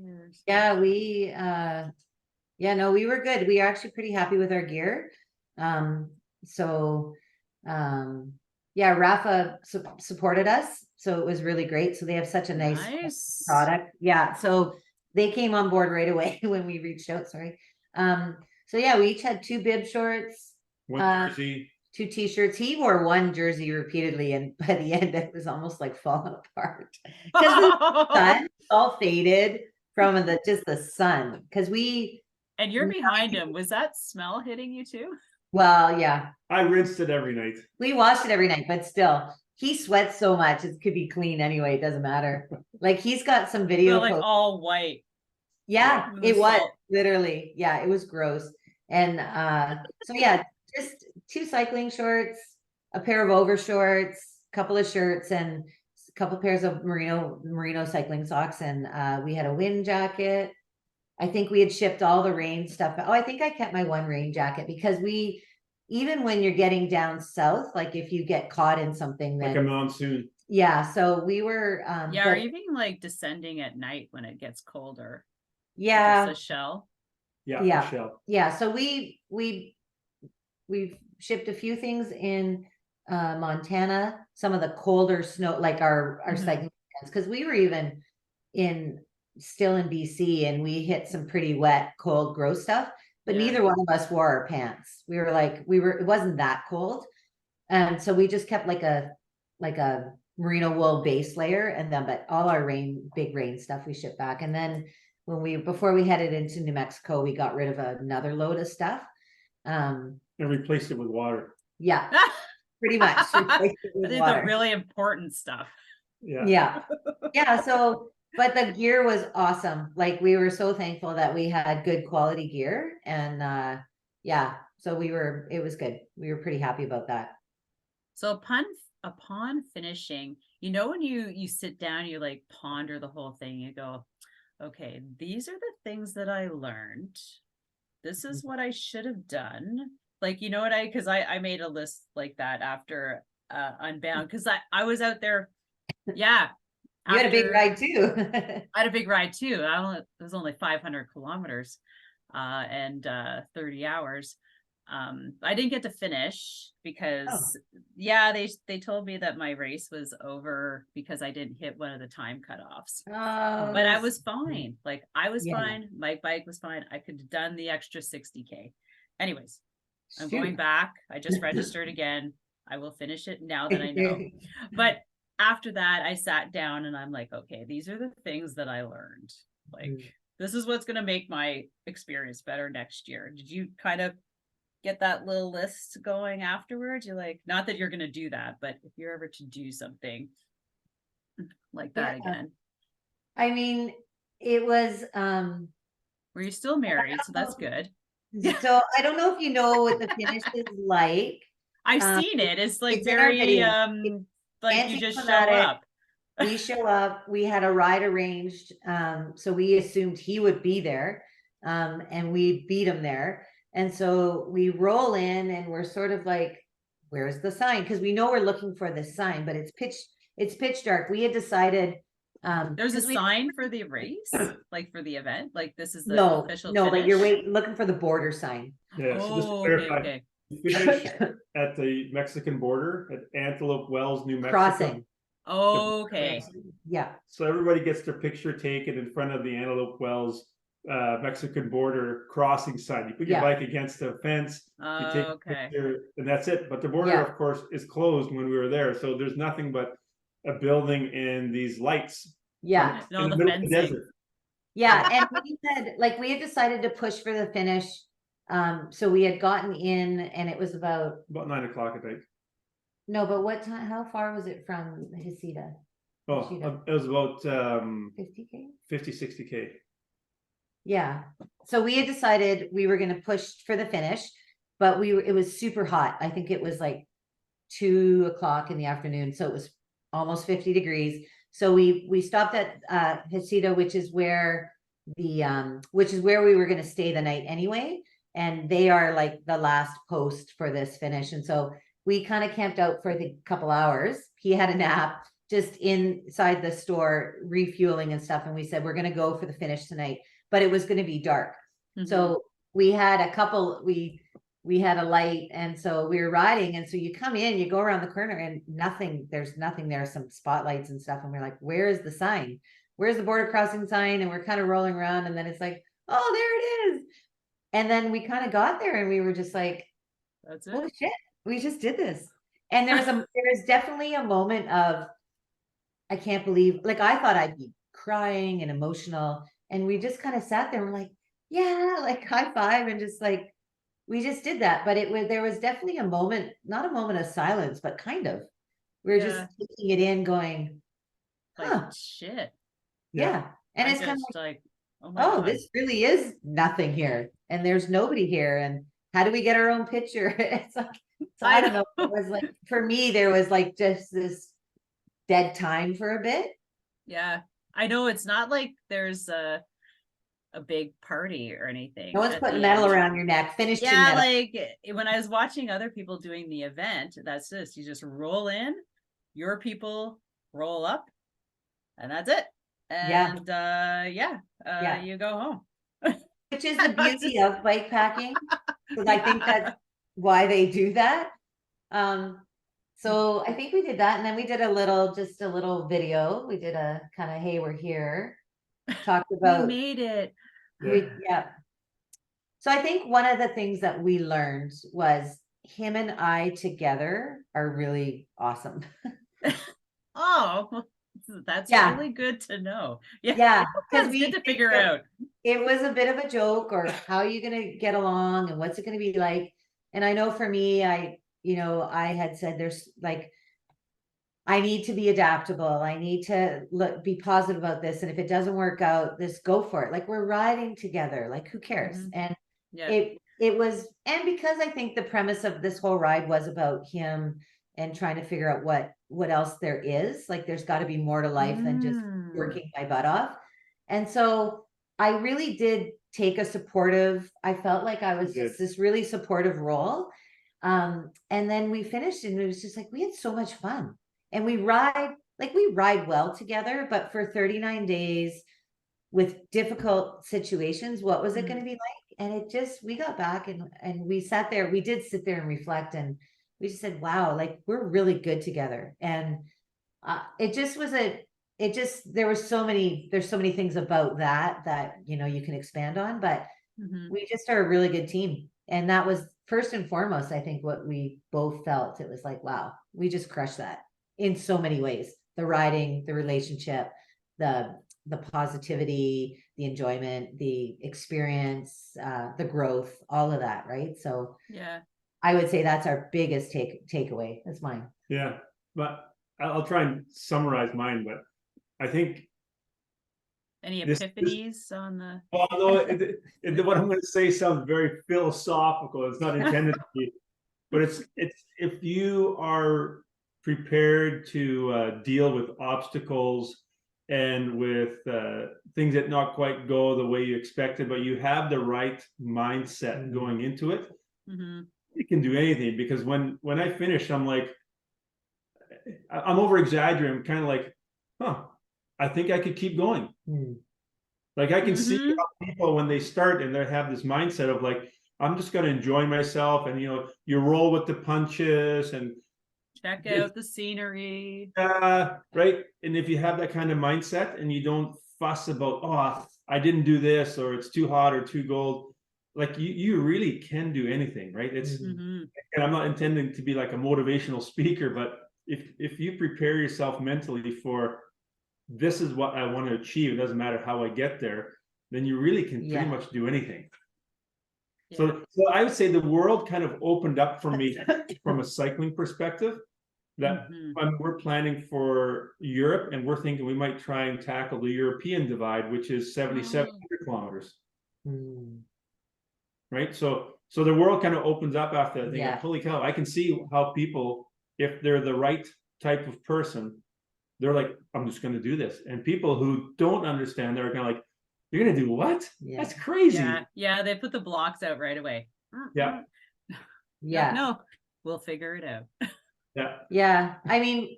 Yeah, we no, we were good. We are actually pretty happy with our gear. Yeah, Rafa supported us, so it was really great. So they have such a nice product. Yeah, so they came on board right away when we reached out. Sorry. So yeah, we each had 2 bib shorts, one jersey, 2 t-shirts. He wore one jersey repeatedly, and by the end it was almost like falling apart because the sun all faded from the sun. Because and you're behind him. Was that smell hitting you too? Well, yeah. I rinsed it every night. We washed it every night, but still, he sweats so much. It could be clean anyway. It doesn't matter. Like he's got some video. Like all white. Yeah, it was literally. Yeah, it was gross. And so yeah, just 2 cycling shorts, a pair of over shorts, a couple of shirts, and a couple pairs of merino cycling socks. And we had a wind jacket. I think we had shipped all the rain stuff. Oh, I think I kept my one rain jacket because even when you're getting down south, like if you get caught in something, then like a monsoon. Yeah. So we were, or even like descending at night when it gets colder. Yeah. The shell. Yeah. The shell. Yeah. So we've shipped a few things in Montana, some of the colder snow, like our cycling pants, because we were even still in BC and we hit some pretty wet, cold, gross stuff, but neither one of us wore our pants. We were like, it wasn't that cold. And so we just kept like a merino wool base layer, and then, but all our big rain stuff we shipped back. And then before we headed into New Mexico, we got rid of another load of stuff. And replaced it with water. Yeah, pretty much. The really important stuff. Yeah. So, but the gear was awesome. Like we were so thankful that we had good quality gear, and so it was good. We were pretty happy about that. So upon finishing, when you sit down, you like ponder the whole thing, you go, okay, these are the things that I learned. This is what I should have done. Like, because I made a list like that after Unbound, because I was out there. Yeah. You had a big after- ride too. I had a big ride too. It was only 500 kilometers and 30 hours. I didn't get to finish because yeah, they told me that my race was over because I didn't hit one of the time cutoffs. Oh, But I was fine. Like I was Yeah. fine. My bike was fine. I could have done the extra 60K. Anyways, I'm shoot. going back. I just registered again. I will finish it now that I know. But after that, I sat down and I'm like, okay, these are the things that I learned. Like, this is what's going to make my experience better next year. Did you kind of get that little list going afterwards? You're like, not that you're going to do that, but if you're ever to do something like that again. I mean, it was, Were you still married? So that's good. so I don't know if you know what the finish is like. I've seen it. It's like it's in our very, video. like you just show anticlimactic. up. We show up, we had a ride arranged, so we assumed he would be there, and we beat him there. And so we roll in and we're sort of like, where's the sign? Because we know we're looking for this sign, but it's pitch dark. We had decided, There's a 'cause we- sign for the race, like for the event, like this is the no, official but finish. you're looking for the border sign. Yeah, so just to Oh, clarify, okay. we finished at the Mexican border at Antelope Wells, New Mexico. Crossing. Okay. Yeah. So everybody gets their picture taken in front of the Antelope Wells Mexican border crossing sign. You put your Yeah. bike against a fence, you take a Okay. picture, and that's it. But the border, Yeah. of course, is closed when we were there. So there's nothing but a building and these lights Yeah. No, in the the middle of the fencing. desert. Yeah. And we had, like, we had decided to push for the finish. So we had gotten in and it was about, About 9 o'clock, I think. no, but what time, how far was it from Hesida? Oh, it was about 50K? 50, 60K. Yeah. So we had decided we were going to push for the finish, but it was super hot. I think it was like 2 o'clock in the afternoon. So it was almost 50 degrees. So we stopped at Hesida, which is where we were going to stay the night anyway. And they are like the last post for this finish. And so we kind of camped out for the couple hours. He had a nap just inside the store, refueling and stuff. And we said, we're going to go for the finish tonight, but it was going to be dark. So we had we had a light, and so we were riding, and so you come in, you go around the corner and there's nothing there, some spotlights and stuff, and we're like, where is the sign? Where's the border crossing sign? And we're kind of rolling around, and then it's like, oh, there it is. And then we kind of got there and we were just like, That's it. holy shit, we just did this. And there is definitely a moment of, I can't believe, like, I thought I'd be crying and emotional, and we just kind of sat there and we're like, yeah, like high five, and just like, we just did that. But there was definitely a moment, not a moment of silence, but kind of, we were just taking it in, going, huh, Like shit. yeah. And I it's kind of just like, oh my oh, God. this really is nothing here, and there's nobody here, and how do we get our own picture? It's like, so I don't know. It was like, for me, there was like just this dead time for a bit. Yeah, I know it's not like there's a big party or anything. No one's at putting the metal end. around your neck, finished in Yeah, metal. like when I was watching other people doing the event, that's this. You just roll in, your people roll up, and that's it. And Yeah. you go home. Which is the beauty of bike packing, because I think that's why they do that. So I think we did that, and then we did just a little video. We did a kind of, hey, we're here. Talked about We made it. yeah. So I think one of the things that we learned was him and I together are really awesome. Oh, that's really good to know. Yeah, because we good to figure out. It was a bit of a joke, or how are you going to get along and what's it going to be like? And I know for me, I had said there's like, I need to be adaptable. I need to be positive about this. And if it doesn't work out, just go for it. Like, we're riding together, like, who cares? And it was, and because I think the premise of this whole ride was about him and trying to figure out what else there is, like, there's got to be more to life than just working my butt off. And so I really did take I felt like I was just this really supportive role. And then we finished, and it was just like, we had so much fun, and we ride like we ride well together, but for 39 days with difficult situations, what was it going to be like? And it just, we got back and we sat there, we did sit there and reflect, and we just said, wow, like we're really good together. And it just was there's so many things about that, you know, you can expand on, but we just are a really good team. And that was first and foremost, I think, what we both felt. It was like, wow, we just crushed that in so many ways. The riding, the relationship, the positivity, the enjoyment, the experience, the growth, all of that, right? So yeah, I would say that's our biggest takeaway. That's mine. Yeah, but I'll try and summarize mine, but I think any this epiphanies on the well, no, what I'm going to say sounds very philosophical. It's not intended to be, but it's if you are prepared to deal with obstacles and with things that not quite go the way you expected, but you have the right mindset going into it, you can do anything. Because when I finished, I'm like, I'm over exaggerating. I'm kind of like, I think I could keep going. Like I can see how people, when they start and they have this mindset of like, I'm just going to enjoy myself, and you know, you roll with the punches and check out the scenery. Right. And if you have that kind of mindset and you don't fuss about, oh, I didn't do this, or it's too hot or too cold, like you really can do anything, right? It's and I'm not intending to be like a motivational speaker, but if you prepare yourself mentally for this is what I want to achieve, it doesn't matter how I get there, then you really can pretty much do anything. So I would say the world kind of opened up for me from a cycling perspective, that when we're planning for Europe and we're thinking we might try and tackle the European divide, which is 7,700 kilometers. Right. So the world kind of opens up after that. Thinking, holy cow, I can see how people, if they're the right type of person, they're like, I'm just going to do this. And people who don't understand, they're kind of like, you're going to do what? That's crazy. Yeah. They put the blocks out right away. No, we'll figure it out. Yeah. I mean,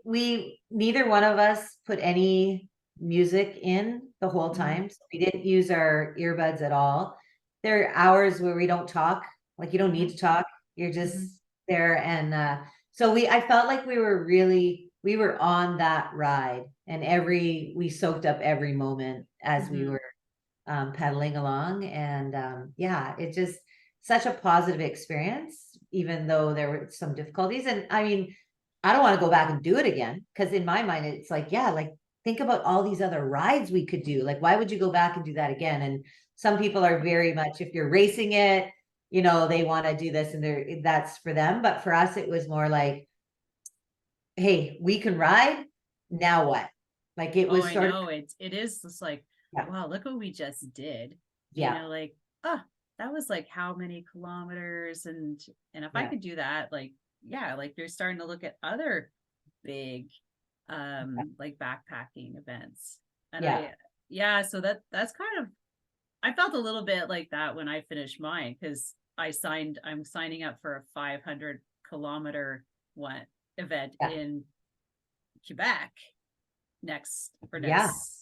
neither one of us put any music in the whole time. So we didn't use our earbuds at all. There are hours where we don't talk. Like you don't need to talk. You're just there. And so I felt like we were on that ride, and we soaked up every moment as we were pedaling along. And it just such a positive experience, even though there were some difficulties. And I mean, I don't want to go back and do it again, because in my mind, it's like, like think about all these other rides we could do. Like, why would you go back and do that again? And some people are very much, if you're racing it, you know, they want to do this and that's for them. But for us, it was more like, hey, we can ride. Now what? Like it was I know it is just like, wow, look what we just did. You know, like, that was like how many kilometers, and if I could do that, like, like you're starting to look at other big like backpacking events. And so that's kind of, I felt a little bit like that when I finished mine, because I'm signing up for a 500 kilometer event in Quebec next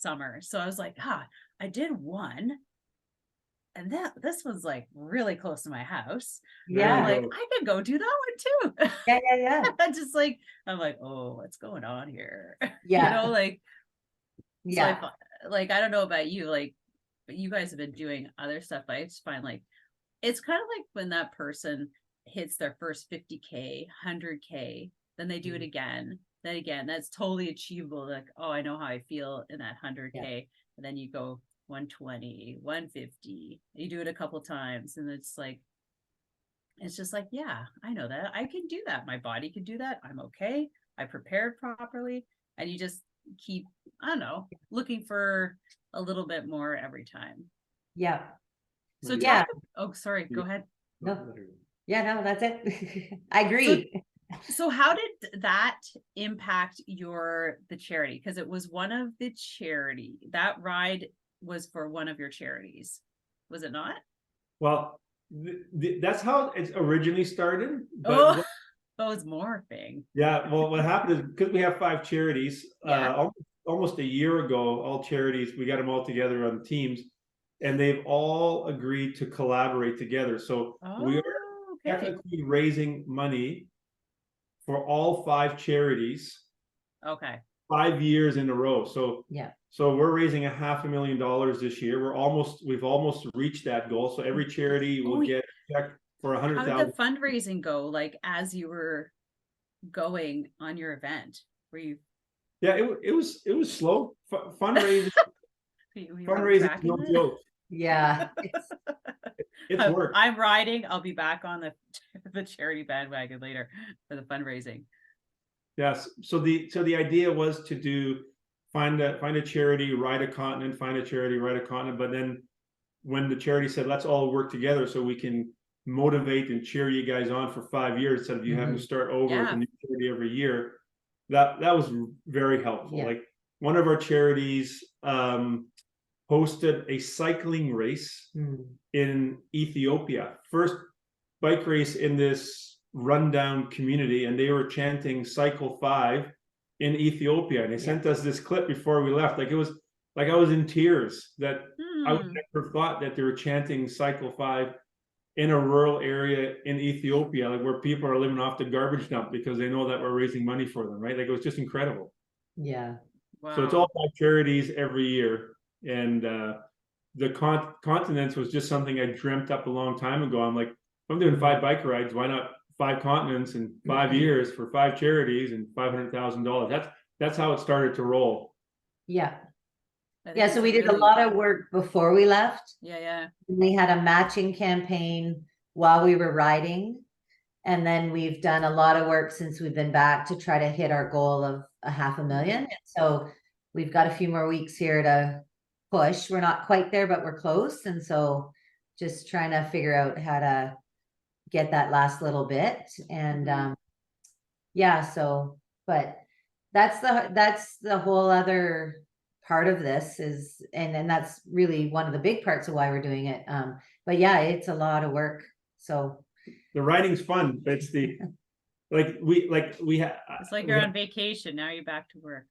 summer. So I was like, I did one, and this was like really close to my house. I'm like, I could go do that one too. I'm just like, I'm like, oh, what's going on here? You know, like, so I don't know about you, like, but you guys have been doing other stuff. I just find like, it's kind of like when that person hits their first 50K, 100K, then they do it again. Then again, that's totally achievable. Like, oh, I know how I feel in that 100K. And then you go 120, 150, you do it a couple times, and it's just like, I know that I can do that. My body can do that. I'm okay. I prepared properly. And you just keep, I don't know, looking for a little bit more every time. So oh, sorry, go ahead. No, that's it. I agree. So how did that impact the charity? Because it was one of the charity, that ride was for one of your charities, was it not? Well, that's how it originally started. But Oh, it's morphing. Yeah, well, what happened is because we have 5 charities, Yeah. almost a year ago, all charities, we got them all together on teams, and they've all agreed to collaborate together. So we are Oh, okay. technically raising money for all 5 charities Okay. 5 years in a row. So Yeah. so we're raising $500,000 this year. We've almost reached that goal. So every charity will get a check for How did $100,000. the fundraising go? Like as you were going on your event, were you? Yeah, it was slow. Fundraising were you fundraising is tracking no it? joke. Yeah. It's work. I'm riding. I'll be back on the charity bandwagon later for the fundraising. Yes. So the idea was to find a charity, ride a continent, find a charity, ride a continent. But then when the charity said, let's all work together so we can motivate and cheer you guys on for 5 years instead of you having to start over with a new charity every year, that was very helpful. Yeah. Like one of our charities hosted a cycling race in Ethiopia, first bike race in this rundown community, and they were chanting Cycle 5 in Ethiopia, and they sent us this clip before we left. Like it was like I was in tears that I would never thought that they were chanting Cycle 5 in a rural area in Ethiopia, like where people are living off the garbage dump because they know that we're raising money for them, right? Like it was just incredible. Yeah. Wow. So it's all 5 charities every year, and the continents was just something I dreamt up a long time ago. I'm like, I'm doing 5 bike rides. Why not 5 continents in 5 years for 5 charities and $500,000? That's how it started to roll. Yeah. Yeah. So we did a lot of work before we left. Yeah. We had a matching campaign while we were riding. And then we've done a lot of work since we've been back to try to hit our goal of $500,000. And so we've got a few more weeks here to push. We're not quite there, but we're close. And so just trying to figure out how to get that last little bit. And yeah, so but that's the whole other part of this is, and that's really one of the big parts of why we're doing it. But yeah, it's a lot of work. So the riding's fun, but it's the it's like you're on vacation, now you're back to work.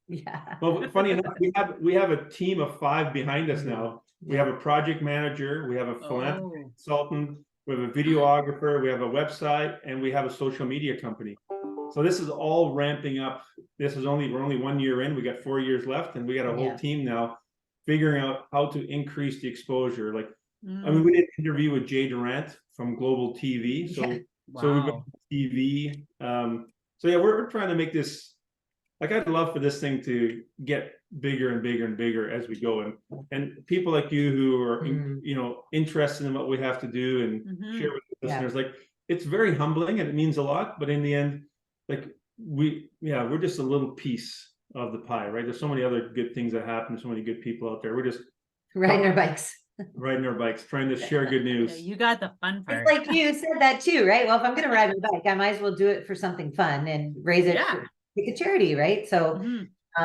Yeah. Well, funny enough, we have a team of 5 behind us now. We have a project manager, we have a philanthropy consultant, we have a videographer, we have a website, and we have a social media company. So this is all ramping up. We're only 1 year in. We got 4 years left, and we got a whole team now figuring out how to increase the exposure. Like, I mean, we did an interview with Jay Durant from Global TV. So we've got TV. So yeah, we're trying to make this. Like, I'd love for this thing to get bigger and bigger and bigger as we go, and people like you who are interested in what we have to do and share with the listeners. Like, it's very humbling and it means a lot, but in the end, like we're just a little piece of the pie, right? There's so many other good things that happen, so many good people out there. We're just riding our bikes, trying to share good news. Yeah, you got the fun part. It's like you said that too, right? Well, if I'm going to ride my bike, I might as well do it for something fun and raise it for pick a charity, right? So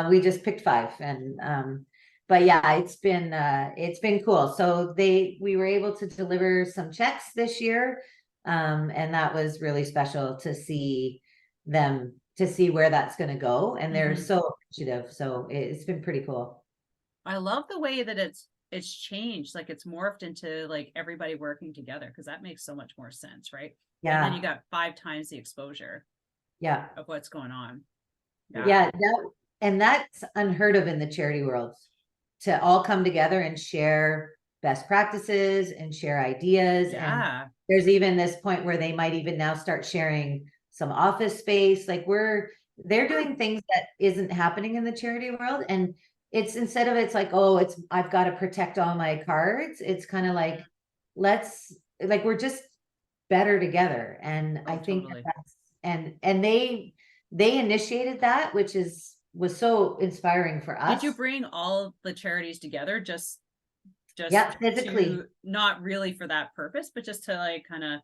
we just picked 5, and but yeah, it's been cool. So we were able to deliver some checks this year, and that was really special to see where that's going to go, and they're so appreciative. So it's been pretty cool. I love the way that it's changed, like it's morphed into like everybody working together, because that makes so much more sense, right? Yeah. And then you got 5 times the exposure of what's going on. Yeah, and that's unheard of in the charity world, to all come together and share best practices and share ideas. And there's even this point where they might even now start sharing some office space. Like they're doing things that isn't happening in the charity world. And it's it's like, oh, I've got to protect all my cards. It's kind of like, we're just better together. And I think that's, and they initiated that, which was so inspiring for us. Did you bring all the charities together just physically? Not really for that purpose, but just to like kind of,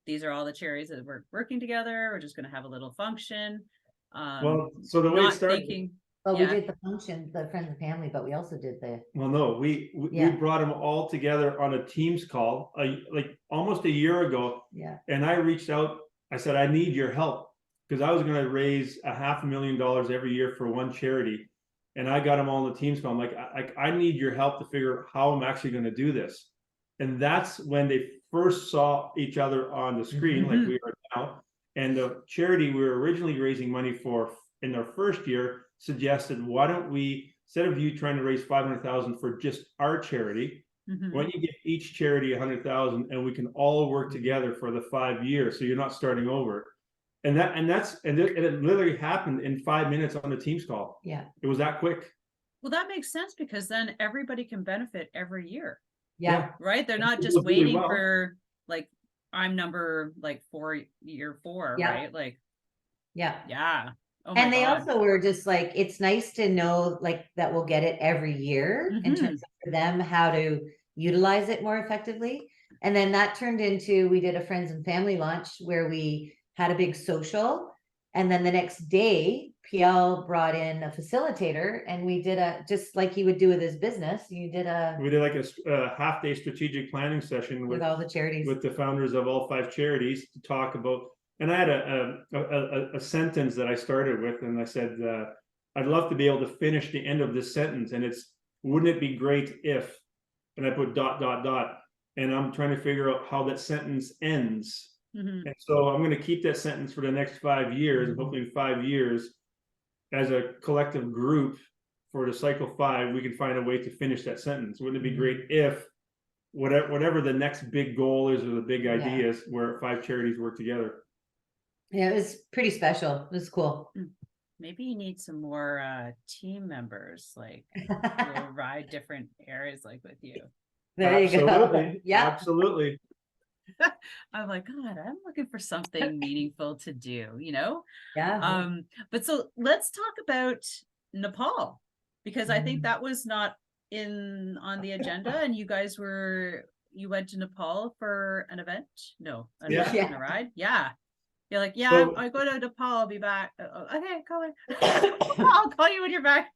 these are all the charities that we're working together. We're just going to have a little function. Well, so the way it started. We did the function, the friends and family, but we also did we brought them all together on a Teams call, like almost a year ago. Yeah. And I reached out I said, I need your help, because I was going to raise $500,000 every year for one charity. And I got them all in the teams call. I'm like, I need your help to figure out how I'm actually going to do this. And that's when they first saw each other on the screen, like we are now. And the charity we were originally raising money for in our first year suggested, why don't we, instead of you trying to raise 500,000 for just our charity, why don't you give each charity 100,000 and we can all work together for the 5 years, so you're not starting over. And it literally happened in 5 minutes on the Teams call. Yeah. It was that quick. Well, that makes sense, because then everybody can benefit every year. Yeah. Right? They're not It just was really waiting well. for, like, I'm number like year 4, Yeah. right? Like, Yeah. yeah. Oh my And they God. also were just like, it's nice to know like that we'll get it every year in terms of for them how to utilize it more effectively. And then that turned into, we did a friends and family launch where we had a big social. And then the next day, PL brought in a facilitator, and we did just like he would do with his business. We did like a half-day strategic planning session with all the charities, with the founders of all 5 charities to talk about. And I had a sentence that I started with, and I said, I'd love to be able to finish the end of this sentence, and it's, wouldn't it be great if, and I put ... and I'm trying to figure out how that sentence ends. And so I'm going to keep that sentence for the next 5 years, and hopefully in 5 years, as a collective group for the cycle 5, we can find a way to finish that sentence. Wouldn't it be great if whatever the next big goal is, or the big idea is, where 5 charities work together. Yeah, it was pretty special. It was cool. Maybe you need some more team members, like will ride different areas like with you. There you go. Yeah, Absolutely. I'm like, God, I'm looking for something meaningful to do, you know? Yeah. But so let's talk about Nepal, because I think that was not on the agenda, and you guys you went to Nepal for an event? No, an event and a ride? Yeah. You're like, yeah, So, I go to Nepal, I'll be back. Okay, call me. I'll call you when you're back.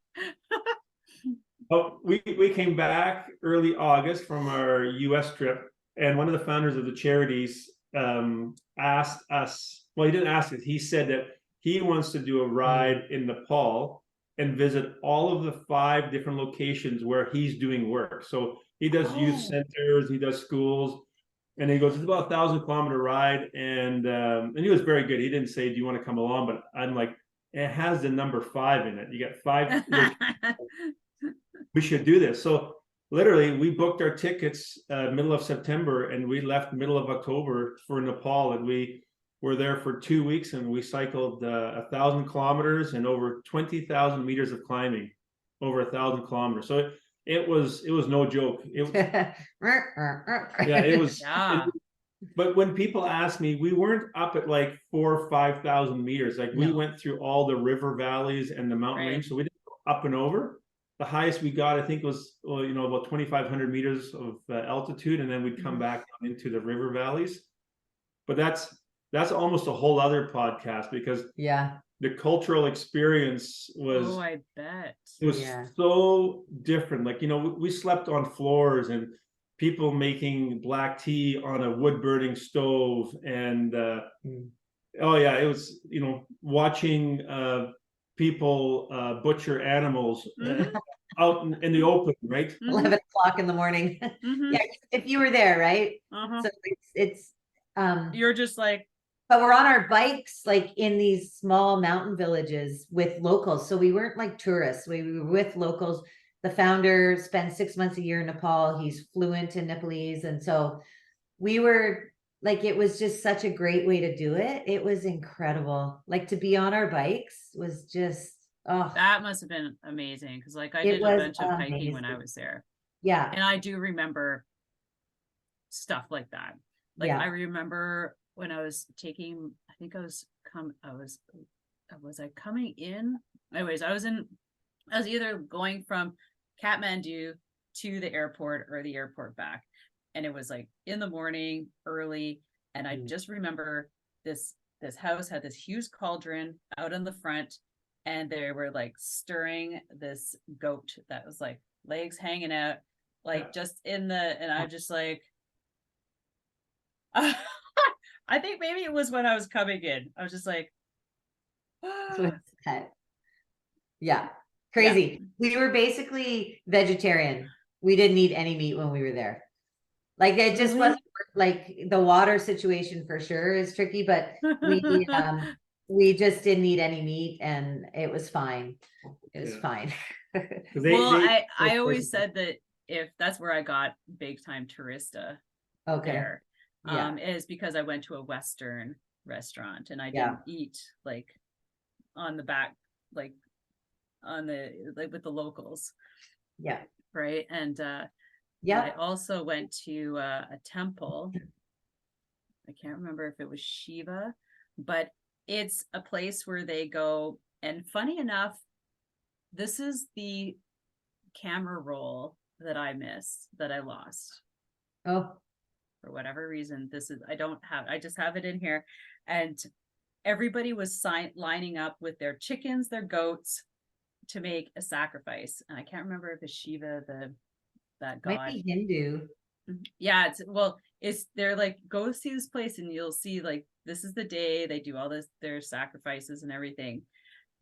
we came back early August from our US trip, and one of the founders of the charities asked us, well, he didn't ask us, he said that he wants to do a ride in Nepal and visit all of the 5 different locations where he's doing work. So he does youth centers, he does schools, and he goes, it's about 1,000-kilometer ride. And he was very good. He didn't say, do you want to come along? But I'm like, it has the number 5 in it. You got 5. We should do this. So literally, we booked our tickets middle of September, and we left middle of October for Nepal. And we were there for 2 weeks, and we cycled 1,000 kilometers and over 20,000 meters of climbing, over 1,000 kilometers. So it was no joke. It was. Yeah. But when people ask me, we weren't up at like 4,000 or 5,000 meters. Like we went through all the river valleys and the mountain range, so we didn't go up and over. The highest we got, I think, was about 2,500 meters of altitude, and then we'd come back into the river valleys. But that's almost a whole other podcast, because the cultural experience was, I bet it was so different. Like, we slept on floors, and people making black tea on a wood burning stove, and it was, watching people butcher animals out in the open, right? 11 o'clock in the morning. Yeah, if you were there, right? So it's you're just like, but we're on our bikes, like in these small mountain villages with locals. So we weren't like tourists. We were with locals. The founder spends 6 months a year in Nepal. He's fluent in Nepalese. And so we were like, it was just such a great way to do it. It was incredible. Like, to be on our bikes was just, that must have been amazing. Cause like I did a bunch of hiking when I was there. Yeah. And I do remember stuff like that. Like I remember when I was taking, I think I was I coming in? Anyways, I was either going from Kathmandu to the airport or the airport back. And it was like in the morning, early. And I just remember this house had this huge cauldron out in the front, and they were like stirring this goat that was like legs hanging out, like just and I'm just like, I think maybe it was when I was coming in. I was just like, So it's that. Yeah. Crazy. We were basically vegetarian. We didn't eat any meat when we were there. Like it just Really? wasn't like the water situation for sure is tricky, but we just didn't eat any meat and it was fine. It was Yeah. fine. 'Cause well, they I always said that if that's where I got big time tourista Okay. there, Yeah. is because I went to a Western restaurant and I Yeah. didn't eat like on the back, like on the, like with the locals. Yeah. Right. And, Yeah. I also went to a temple. I can't remember if it was Shiva, but it's a place where they go. And funny enough, this is the camera roll that I missed, that I lost. Oh. For whatever reason. I just have it in here. And everybody was lining up with their chickens, their goats to make a sacrifice. And I can't remember if it's Shiva, that god. Might be Hindu. Yeah, they're like, go see this place and you'll see like this is the day they do all this, their sacrifices and everything.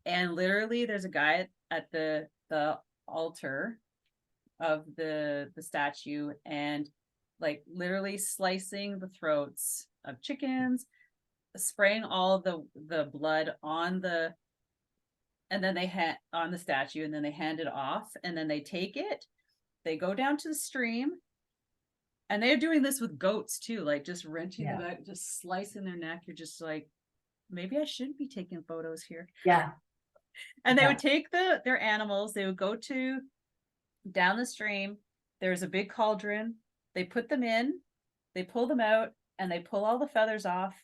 And literally there's a guy at the altar of the statue and like literally slicing the throats of chickens, spraying all the blood on the, and then on the statue, and then they hand it off, and then they take it, they go down to the stream, and they're doing this with goats too, like just wrenching the back, just slicing their neck. You're just like, maybe I shouldn't be taking photos here. Yeah. And they would take their animals, they would go down the stream, there's a big cauldron, they put them in, they pull them out, and they pull all the feathers off,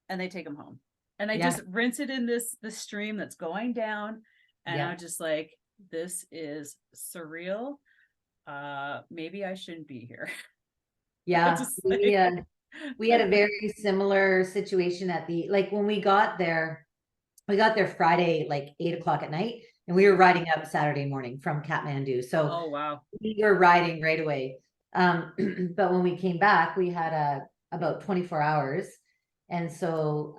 and they take them home. And they just rinse it in this stream that's going down. And I'm just like, this is surreal. Maybe I shouldn't be here. Yeah. We had a very similar situation at when we got there Friday, like 8 o'clock at night, and we were riding up Saturday morning from Kathmandu. So oh wow, we were riding right away. But when we came back, we had about 24 hours. And so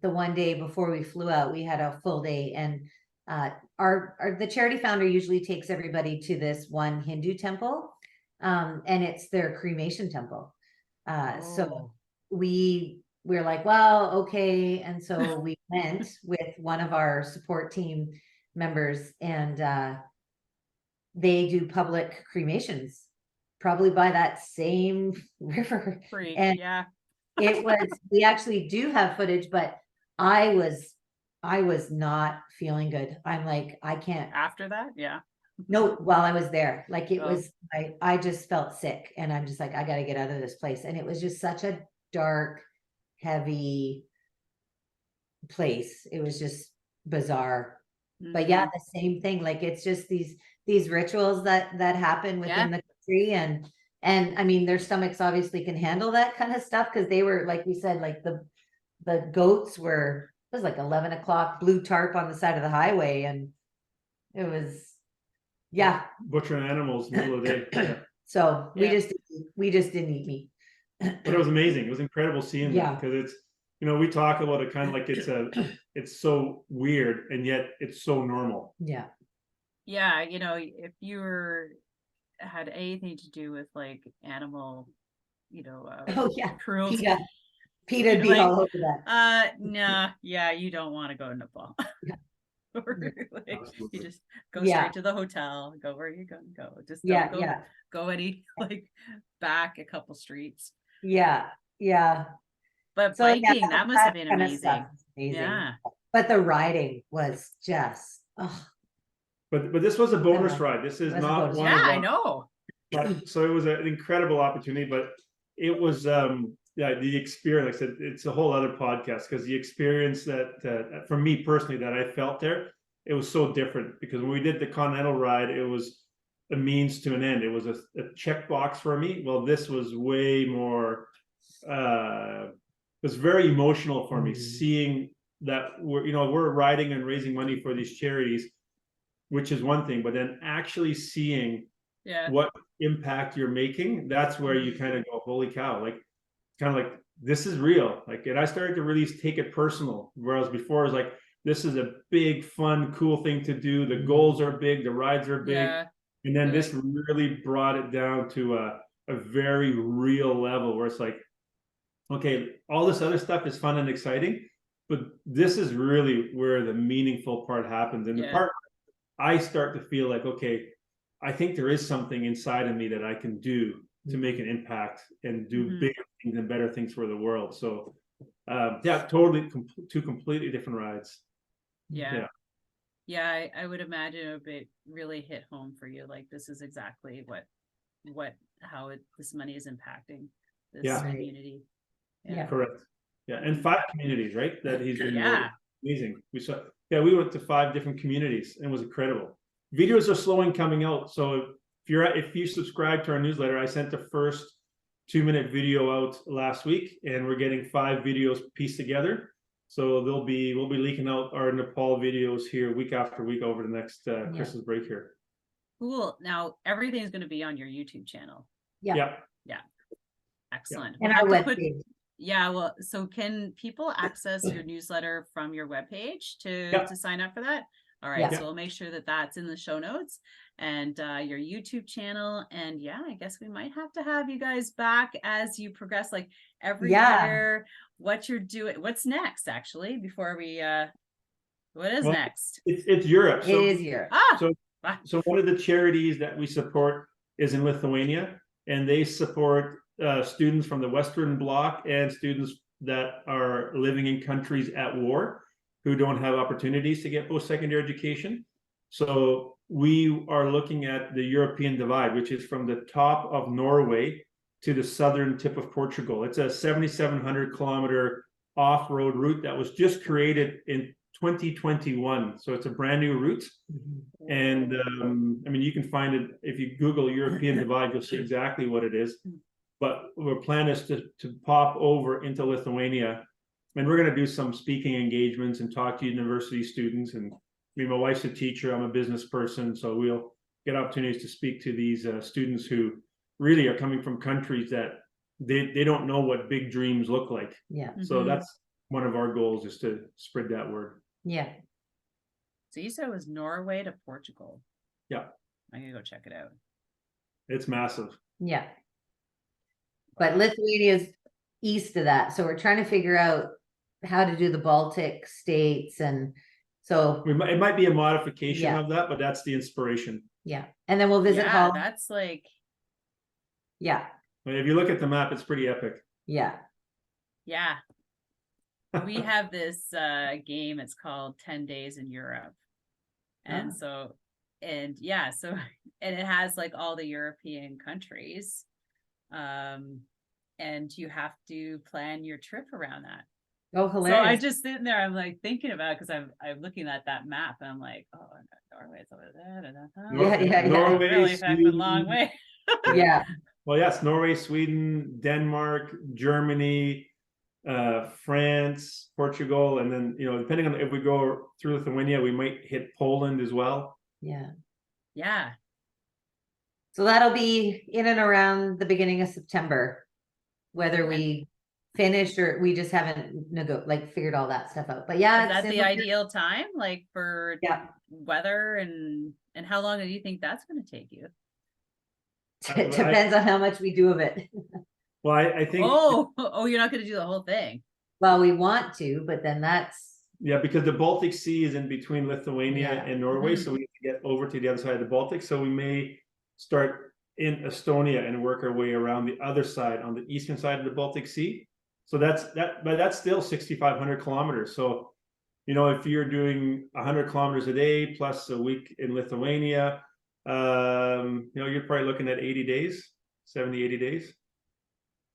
the one day before we flew out, we had a full day, and the charity founder usually takes everybody to this one Hindu temple, and it's their cremation temple. So we're like, well, okay. And so we went with one of our support team members, and they do public cremations probably by that same river. And we actually do have footage, but I was not feeling good. I'm like, I can't. After that, yeah. No, while I was there, like it was, I just felt sick, and I'm just like, I got to get out of this place. And it was just such a dark, heavy place. It was just bizarre. But yeah, the same thing. Like it's just these rituals that happen within the country, and I mean, their stomachs obviously can handle that kind of stuff, because they were, like we said, like the goats were, it was like 11 o'clock, blue tarp on the side of the highway, and it was butchering animals middle of the day. So we just didn't eat meat. But it was amazing. It was incredible seeing that, because it's, we talk about it kind of like it's so weird, and yet it's so normal. Yeah. Yeah, if you had anything to do with like animal, cruelty. PETA be all over that. Nah, yeah, you don't want to go to Nepal. You just go straight to the hotel, go where you're going to go. Just don't go any back a couple streets. Yeah. But biking, that must have been amazing. Yeah. But the riding was just But this was a bonus ride. This is not one. Yeah, I know. But, so it was an incredible opportunity, but it was the experience. Like I said, it's a whole other podcast, because the experience that for me personally that I felt there, it was so different, because when we did the Continental ride, it was a means to an end. It was a checkbox for me. Well, this was way more. It was very emotional for me, seeing that we're riding and raising money for these charities, which is one thing, but then actually seeing what impact you're making, that's where you kind of go, holy cow, like kind of like this is real. Like, and I started to really take it personal. Whereas before it was like, this is a big, fun, cool thing to do. The goals are big, the rides are big. Yeah. And then this really brought it down to a very real level where it's like, okay, all this other stuff is fun and exciting, but this is really where the meaningful part happens. And the part I start to feel like, okay, I think there is something inside of me that I can do to make an impact and do bigger things and better things for the world. So yeah, totally two completely different rides. Yeah. I would imagine it would really hit home for you. Like, this is exactly how this money is impacting this community. Yeah. Correct. Yeah. And 5 communities, right? That he's been amazing. We went to 5 different communities and it was incredible. Videos are slowing coming out. So if you subscribe to our newsletter, I sent the first 2-minute video out last week, and we're getting 5 videos pieced together. So we'll be leaking out our Nepal videos here week after week over the next Christmas break here. Cool. Now everything's going to be on your YouTube channel. Yeah. Excellent. And our webpage. Well, so can people access your newsletter from your webpage to sign up for that? All right, so we'll make sure that that's in the show notes, and your YouTube channel. And I guess we might have to have you guys back as you progress, like every year, what you're doing, what's next, actually, before we, what is next? It's Europe. It is Europe. So one of the charities that we support is in Lithuania, and they support students from the Western Bloc and students that are living in countries at war who don't have opportunities to get post-secondary education. So we are looking at the European divide, which is from the top of Norway to the southern tip of Portugal. It's a 7,700 kilometer off-road route that was just created in 2021. So it's a brand new route. And I mean, you can find it if you Google European divide, you'll see exactly what it is. But our plan is to pop over into Lithuania, and we're going to do some speaking engagements and talk to university students. And I mean, my wife's a teacher, I'm a business person, so we'll get opportunities to speak to these students who really are coming from countries that they don't know what big dreams look like. So that's one of our goals, is to spread that word. So you said it was Norway to Portugal. I'm gonna go check it out. It's massive. But Lithuania is east of that, so we're trying to figure out how to do the Baltic states, and so it might be a modification of that, but that's the inspiration. And then we'll visit Holland. That's like If you look at the map, it's pretty epic. We have this game, it's called 10 Days in Europe. And and it has like all the European countries. And you have to plan your trip around that. Oh, hilarious. So I just sitting there, I'm like thinking about it, because I'm looking at that map and I'm like, oh, Norway's over there. Norway, really fucking long way. Well, yes, Norway, Sweden, Denmark, Germany, France, Portugal, and then, depending on if we go through Lithuania, we might hit Poland as well. So that'll be in and around the beginning of September, whether we finish or we just haven't figured all that stuff out. But is that the ideal time, like, for weather, and how long do you think that's going to take you? It depends on how much we do of it. Well, I think. You're not going to do the whole thing. Well, we want to, but then that's. Because the Baltic Sea is in between Lithuania and Norway, so we need to get over to the other side of the Baltic. So we may start in Estonia and work our way around the other side, on the eastern side of the Baltic Sea. So that's still 6,500 kilometers. So, if you're doing 100 kilometers a day plus a week in Lithuania, you're probably looking at 80 days, 70, 80 days.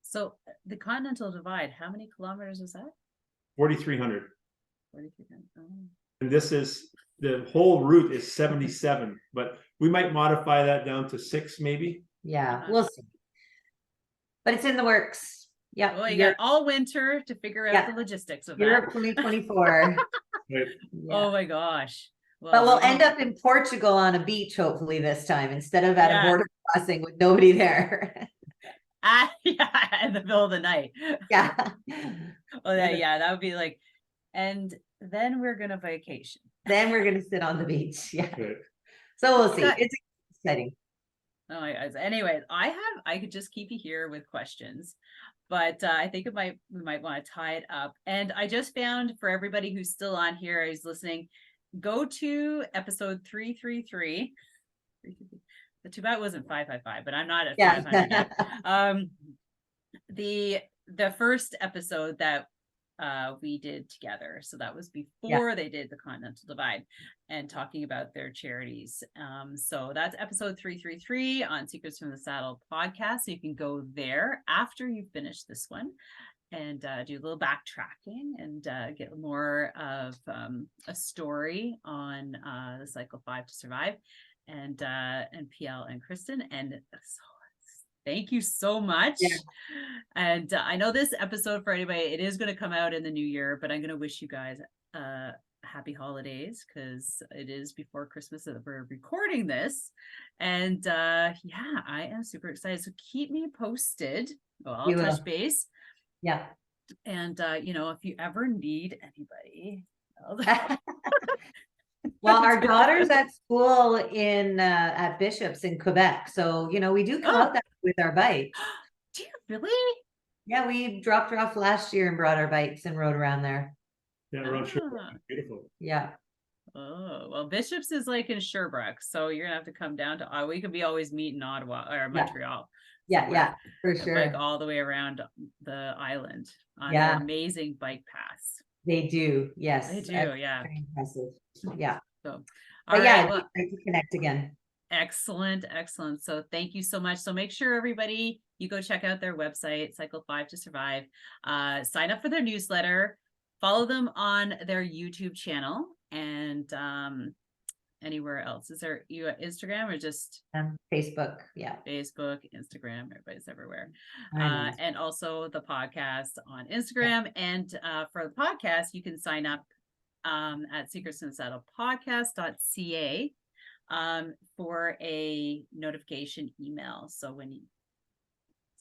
So the Continental Divide, how many kilometers is that? 4,300. 4,300. And the whole route is 77, but we might modify that down to 6, maybe. We'll see. But it's in the works. Well, you got all winter to figure out the logistics of Europe that. 2024. Oh my gosh. Well, but we'll end up in Portugal on a beach, hopefully this time, instead of at a border crossing with nobody there. Yeah, in the middle of the night. Yeah. Oh, that would be like, and then we're gonna vacation. Then we're gonna sit on the beach. Yeah. Right. So we'll see. It's exciting. Oh my guys. Anyways, I could just keep you here with questions, but I think we might want to tie it up. And I just found, for everybody who's still on here, who's listening, go to episode 333. The too bad it wasn't 555, but I'm not at 500 yet. The first episode that we did together, so that was before they did the Continental Divide, and talking about their charities. So that's episode 333 on Secrets from the Saddle podcast. So you can go there after you finish this one and do a little backtracking and get more of a story on the Cycle 5 to Survive and PL and Kristen. And so thank you so much. Yeah. And I know this episode, for anybody, it is going to come out in the new year, but I'm going to wish you guys happy holidays, because it is before Christmas that we're recording this. And I am super excited. So keep me posted. Well, I'll touch base. Yeah. And if you ever need anybody. Well, our daughter's at school at Bishop's in Quebec. So, we do come out there with our bikes. Do you really? Yeah, we dropped her off last year and brought our bikes and rode around there. Yeah, around Sherbrooke. Beautiful. Yeah. Oh, well, Bishop's is like in Sherbrooke. So you're going to have to come down to, we could be always meet in Ottawa or Montreal. Yeah, for sure. Like all the way around the island on an amazing bike paths. They do. Yes. They do. That's impressive. Yeah. So, great to connect again. Excellent. So thank you so much. So make sure everybody, you go check out their website, Cycle 5 to Survive, sign up for their newsletter, follow them on their YouTube channel, and anywhere else. Is there Instagram or just Facebook? Yeah. Facebook, Instagram, everybody's everywhere. And also the podcast on Instagram. And for the podcast, you can sign up at Secrets in the Saddle podcast.ca for a notification email. So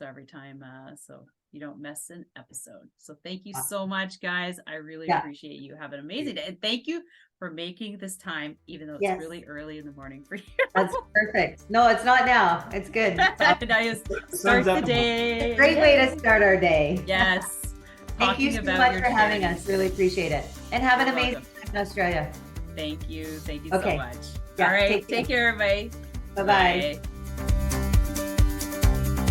every time, so you don't miss an episode. So thank you so much, guys. I really appreciate you. Have an amazing day. And thank you for making this time, even though it's really early in the morning for you. That's perfect. No, it's not now. It's good. Now start the day. Great way to start our day. Yes. Thank you so much for having us. Really appreciate it. And have an amazing time in Australia. Thank you. Thank you so much. Yeah, all right. Take care, everybody. Bye-bye.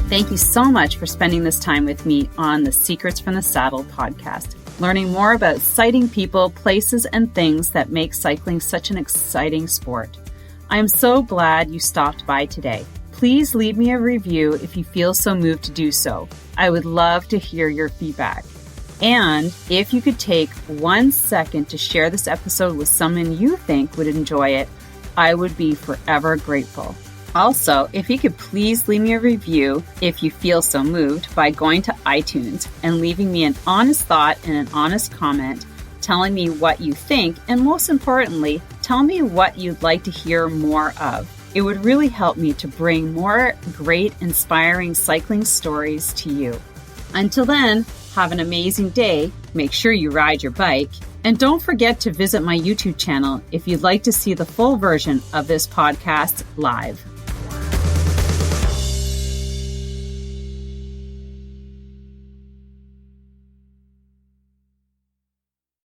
Thank you so much for spending this time with me on the Secrets from the Saddle podcast, learning more about exciting people, places, and things that make cycling such an exciting sport. I am so glad you stopped by today. Please leave me a review if you feel so moved to do so. I would love to hear your feedback. And if you could take 1 second to share this episode with someone you think would enjoy it, I would be forever grateful. Also, if you could please leave me a review if you feel so moved by going to iTunes and leaving me an honest thought and an honest comment, telling me what you think, and most importantly, tell me what you'd like to hear more of. It would really help me to bring more great, inspiring cycling stories to you. Until then, have an amazing day. Make sure you ride your bike. And don't forget to visit my YouTube channel if you'd like to see the full version of this podcast live.